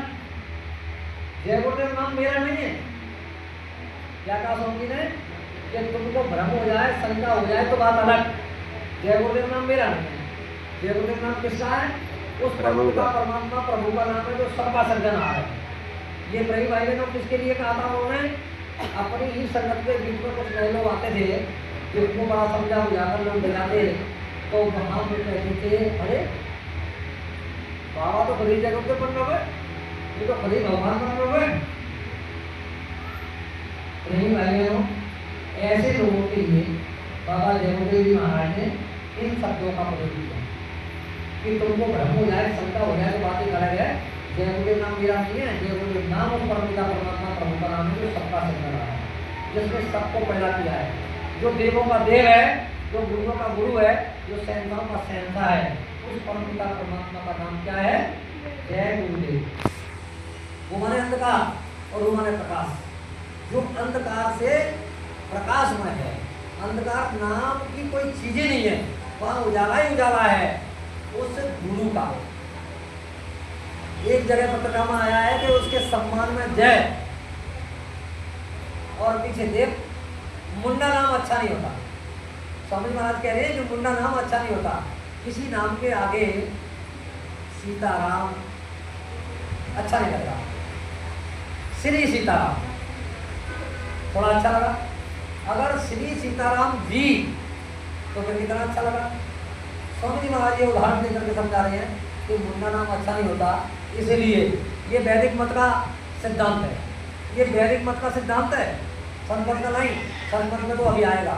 Speaker 1: जय गुरुदेव नाम मेरा नहीं है, क्या कहा स्वामी जी ने कि तुमको भ्रम हो जाए शंका हो जाए तो बात अलग। जय गुरुदेव नाम मेरा नहीं है, जय गुरुदेव नाम किसका है? उस परमपिता परमात्मा प्रभु का नाम है जो सबका सर्जनहार है। ये प्रभु भाई ने किसके लिए कहा था? उन्होंने अपनी ही संगत के बीच में कुछ नए लोग आते थे जिनको बड़ा समझा बुझाकर लोग दिलाते तो वहाँ पे कहते थे अरे बाबा तो खुद ही जगह पे बन रहे, ये तो खुद ही भगवान बन रहे। नहीं भाइयों, ऐसे लोगों के लिए बाबा जयदेव जी महाराज ने इन शब्दों का प्रयोग किया कि तुमको भ्रम हो जाए शंका हो जाए तो बातें अलग है। जयदेव नाम मेरा नहीं है, जयदेव नाम उस परमपिता परमात्मा प्रभु का नाम है जो सबका सर्जन रहा है, जिसने सबको पैदा किया है, जो देवों का देव है, जो गुरुओं का गुरु है, जो शहंशाहों का शहंशाह है। उस परमपिता परमात्मा का नाम क्या है? जय गुरुदेव। वो माने अंधकार और वो माने प्रकाश। जो अंधकार से प्रकाशमय है, अंधकार नाम की कोई चीजें नहीं है, वहाँ उजाला ही उजाला है उस गुरु का। एक जगह पत्रिका में आया है कि उसके सम्मान में जय और पीछे देव। मुंडा नाम अच्छा नहीं होता। स्वामी महाराज कह रहे हैं कि मुंडा नाम अच्छा नहीं होता। किसी नाम के आगे सीताराम अच्छा नहीं लगता, श्री सीताराम थोड़ा अच्छा लगा। अगर श्री सीताराम जी तो फिर कितना अच्छा लगा। स्वामी जी महाराज ये उदाहरण देकर के समझा रहे हैं कि मुंडा नाम अच्छा नहीं होता, इसलिए ये वैदिक मत का सिद्धांत है। ये वैदिक मत का सिद्धांत है, संत का नहीं। संत में तो अभी आएगा।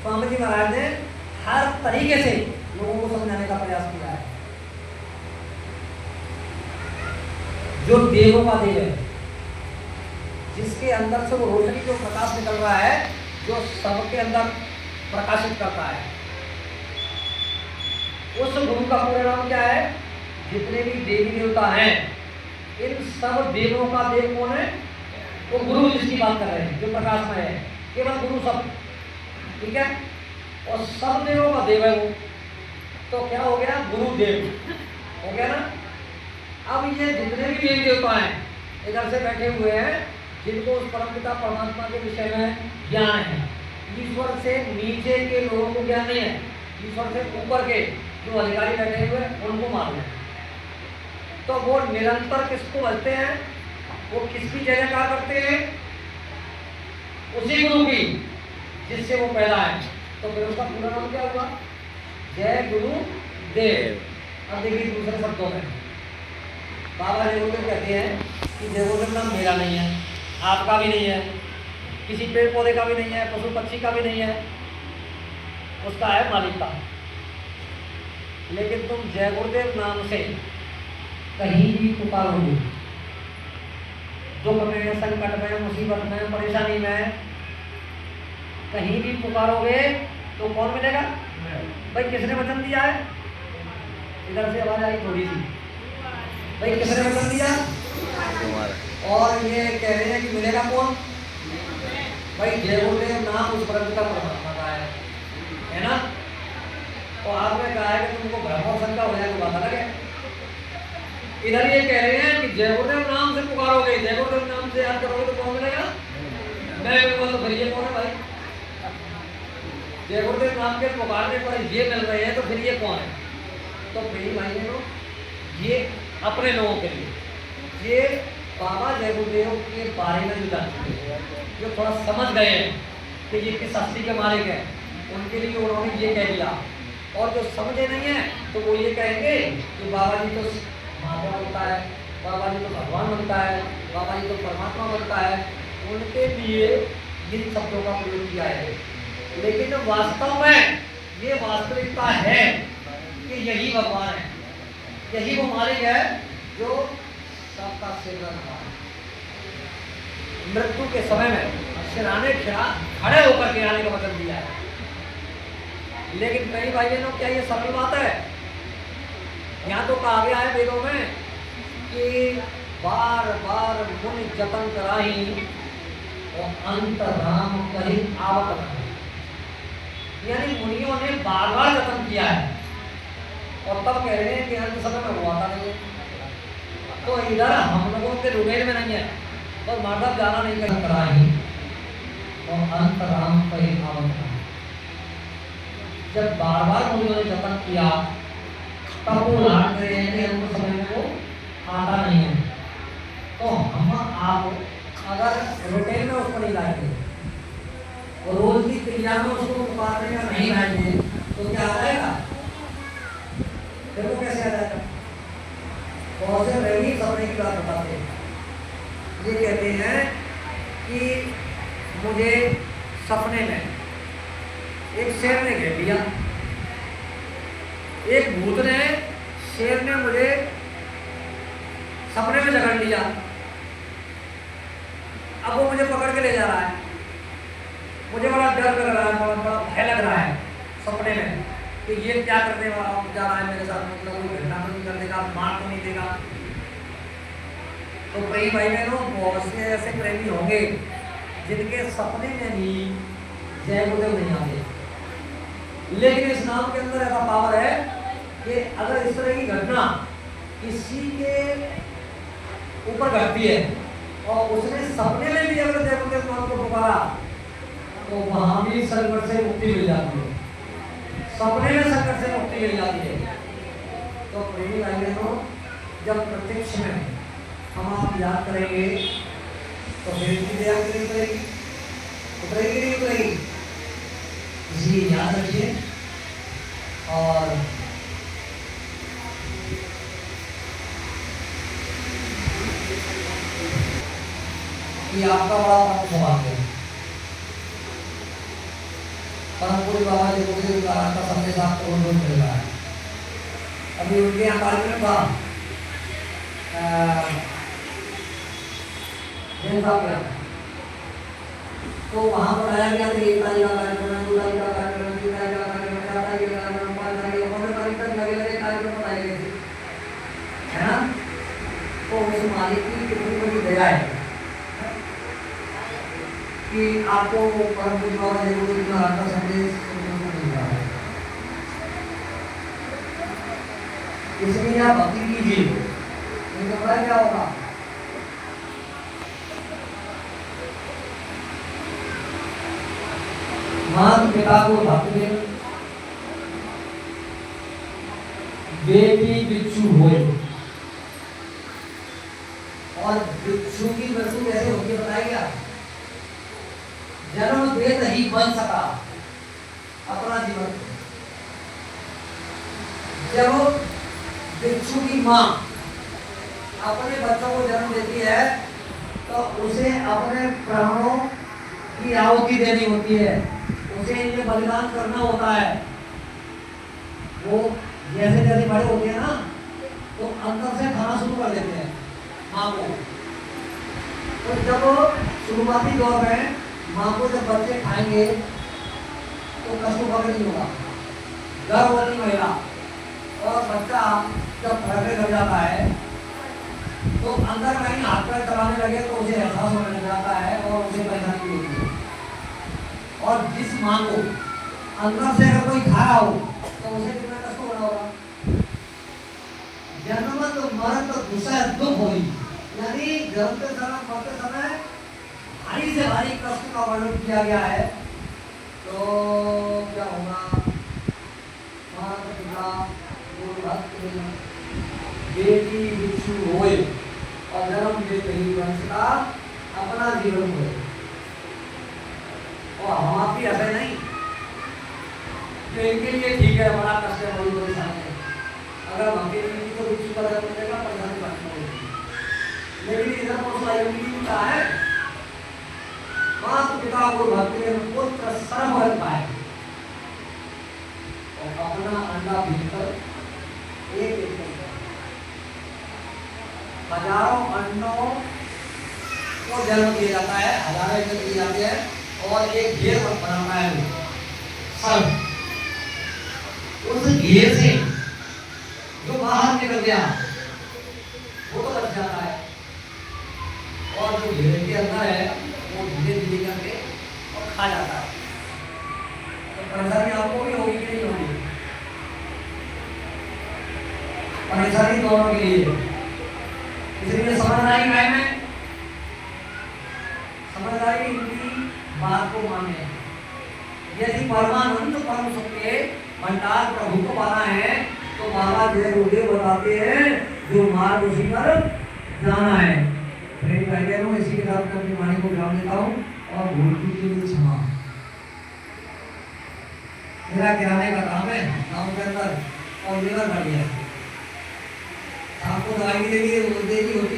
Speaker 1: स्वामी जी महाराज ने हर तरीके से लोगों को समझाने का प्रयास किया है। जो देवों का देव है, जिसके अंदर से वो रोशनी जो प्रकाश निकल रहा है, जो सबके अंदर प्रकाशित करता है, उस गुरु का पूरा नाम क्या है? जितने भी देवी देवता हैं, इन सब देवों का देव कौन है? वो गुरु जिसकी बात कर रहे हैं, जो प्रकाश में है, केवल गुरु सब, ठीक है। और सब देवों का देव है वो, तो क्या हो गया? गुरुदेव हो गया ना। अब ये जितने भी देवी देवता हैं इधर से बैठे हुए हैं, जिनको उस परमपिता परमात्मा के विषय में ज्ञान है। ईश्वर से नीचे के लोगों को ज्ञान नहीं है, ईश्वर से ऊपर के जो अधिकारी बैठे हुए हैं उनको मालूम है। तो वो निरंतर किसको बोलते हैं? वो किसकी जय जयकार करते हैं? उसी गुरु की जिससे वो पैदा है। तो फिर उसका पूरा नाम क्या हुआ? जय गुरु देव। अब देखिए दूसरे शब्दों में बाबा जयगुरुदेव कहते हैं कि जयगुरुदेव नाम मेरा नहीं है, आपका भी नहीं है, किसी पेड़ पौधे का भी नहीं है, पशु पक्षी का भी नहीं है, उसका है मालिक का। लेकिन तुम जय गुरुदेव नाम से कहीं भी पुकारोगे, दुख में, संकट में, मुसीबत में, परेशानी में कहीं भी पुकारोगे तो कौन मिलेगा? भाई किसने वचन दिया है? इधर से आवाज आई थोड़ी सी। भाई किसने वचन दिया?
Speaker 3: तुम्हारा।
Speaker 1: और ये कह रहे हैं कि मिलेगा कौन? भाई जय गुरुदेव नाम उस परम का परमात्मा का है ना? और आपने कहा है कि तुमको भ्रम और शंका हो जाए तो बात अलग है। इधर ये कह रहे हैं कि जय गुरुदेव नाम से पुकारोगे, जय गुरुदेव नाम से याद करोगे तो कौन मिलेगा? मैं कहूँगा तो फिर ये कौन है भाई? जय गुरुदेव नाम के पुकारने पर ये मिल रहे हैं तो फिर ये कौन है? तो प्रिय भाई बहनों, ये अपने लोगों के लिए ये बाबा जय गुरुदेव के बारे में जो जानते हैं, जो थोड़ा समझ गए हैं कि ये किस हस्ती के मालिक हैं, उनके लिए उन्होंने ये कह दिया। और जो समझे नहीं है तो वो ये कहेंगे कि बाबा जी तो महात्मा बनता है, बाबा जी तो भगवान बनता है, बाबा जी तो परमात्मा बनता है। उनके लिए इन शब्दों का प्रयोग किया है, लेकिन वास्तव में ये वास्तविकता है कि यही भगवान है, यही वो मालिक है जो सबका सेवन है। मृत्यु के समय में सिराने खड़े होकर के आने का वचन दिया है। लेकिन कई भाई बहनों, क्या ये सरल बात है? यहाँ तो कहा गया है वेदों में कि बार बार मुनि जतन कराही और अंत राम कहीं आवत नहीं। यानी मुनियों ने बार बार जतन किया है और तब कह रहे हैं कि अंत समय में हुआ था नहीं। तो इधर हम लोगों के रुमेल में नहीं है, बस माधव जाना नहीं कर कराही और अंत राम कहीं आवत नहीं। जब बार बार मुनियों ने जतन किया तब वो लाट रहे हैं कि हमको समय में वो आता नहीं है। तो हम आप अगर रूटीन में उसको नहीं लाएंगे और रोज की क्रिया में उसको पुकारने का नहीं लाएंगे तो क्या आ जाएगा? देखो कैसे आ जाएगा। बहुत से रही सपने की बात बताते हैं, ये कहते हैं कि मुझे सपने में एक शेर ने घेर लिया, एक भूत ने शेर ने मुझे सपने में जकड़ लिया, अब वो मुझे पकड़ के ले जा रहा है। मुझे बड़ा डर लग रहा है, बड़ा भय लग रहा है सपने में कि ये क्या करने वाला जा रहा है मेरे साथ, मतलब वो घटना तो नहीं कर देगा, मार तो नहीं देगा। तो प्रेमी भाई बहनों, बहुत से ऐसे प्रेमी होंगे जिनके सपने में भी जय गुरुदेव नहीं आते, लेकिन इस नाम के अंदर ऐसा पावर है कि अगर इस तरह की घटना किसी के ऊपर घटती है और उसने सपने में भी अगर जय गुरुदेव नाम को पुकारा तो वहां भी संकट से मुक्ति मिल जाती है, सपने में संकट से मुक्ति मिल जाती है। तो प्रेमी भाई बहनों, जब प्रत्यक्ष में हम आप याद करेंगे तो फिर इसकी दया नहीं उतरेगी, उतरेगी नहीं उतरेगी, इसलिए याद रखिए। और ये आपका बड़ा सौभाग्य है। परम पूज्य बाबा जी गुरुदेव का संदेश आपको रोज मिल रहा है। अभी उनके यहाँ कार्यक्रम था तो वहाँ बताया गया था एक तारीख का कार्यक्रम, 2 तारीख का कार्यक्रम, 3 तारीख का कार्यक्रम, 4 तारीख का कार्यक्रम, 5 तारीख का, 15 तारीख तक लगे लगे कार्यक्रम बताए गए थे, है ना? तो उस मालिक की कितनी बड़ी दया है कि आपको परम पूज्य बाबा जी गुरुदेव महाराज का संदेश सुनने को मिल रहा है। इसलिए आप भक्ति कीजिए, नहीं तो पता क्या होगा। माता पिता को भक्त में बेटी बिच्छू हुए, और बिच्छू की मृत्यु कैसे होती है बताएगा? जन्म देत ही बन सका अपना जीवन। जब बिच्छू की माँ अपने बच्चों को जन्म देती है तो उसे अपने प्राणों की आहुति देनी होती है, उसे इनके बलिदान करना होता है। वो जैसे जैसे बड़े होते हैं ना तो अंदर से खाना शुरू कर देते हैं माँ को। तो जब शुरुआती दौर में माँ को जब बच्चे खाएंगे तो कष्ट पकड़ नहीं होगा, गर्भवती महिला और बच्चा जब पढ़ने लग जाता है तो अंदर कहीं हाथ पैर चलाने लगे तो उसे एहसास होने लग जाता है और उसे परेशानी होती है। और जिस माँ को अंदर से अगर कोई खा रहा हो तो उसे कितना कष्ट हो रहा होगा। जन्म तो मरण तो दूसरा दुख होगी, यानी जन्मते समय मरते समय भारी से भारी कष्ट का वर्णन किया गया है। तो क्या होगा, माता पिता गुरु भक्त बेटी भिक्षु होए और जन्म देते ही वंश का अपना जीवन होए। और हम आपकी ऐसे नहीं कि इनके लिए ठीक है, बड़ा कष्ट है, बड़ी परेशानी है। अगर भक्ति नहीं तो भिक्षु का जन्म मिलेगा, परेशानी बढ़ती होगी। लेकिन इधर मौसम क्या है, माता पिता को भक्ति में पुत्र सर्वहर पाए और अपना अंडा भीतर एक एक हजारों अंडों को जन्म दिया जाता है, हजारों अंडे दिए जाते हैं और एक घेर बनाता है सब। उस घेर से जो बाहर निकल गया वो तो बच जाता है और जो घेर के अंदर है वो धीरे धीरे करके और खा जाता है। तो परेशानी आपको भी होगी कि नहीं होगी? परेशानी दोनों के लिए, इसलिए समझदारी में समझदारी इनकी बात को माने। यदि परमानंद परम सत्य भंडार प्रभु को पाना है तो बाबा जय गुरुदेव बताते हैं जो मार्ग उसी पर जाना है। इसी के साथ अपनी वाणी को विराम देता हूँ और भूल चूक के लिए क्षमा। मेरा किराने का काम है गाँव के अंदर और लेबर बढ़िया है, आपको दवाई देगी होती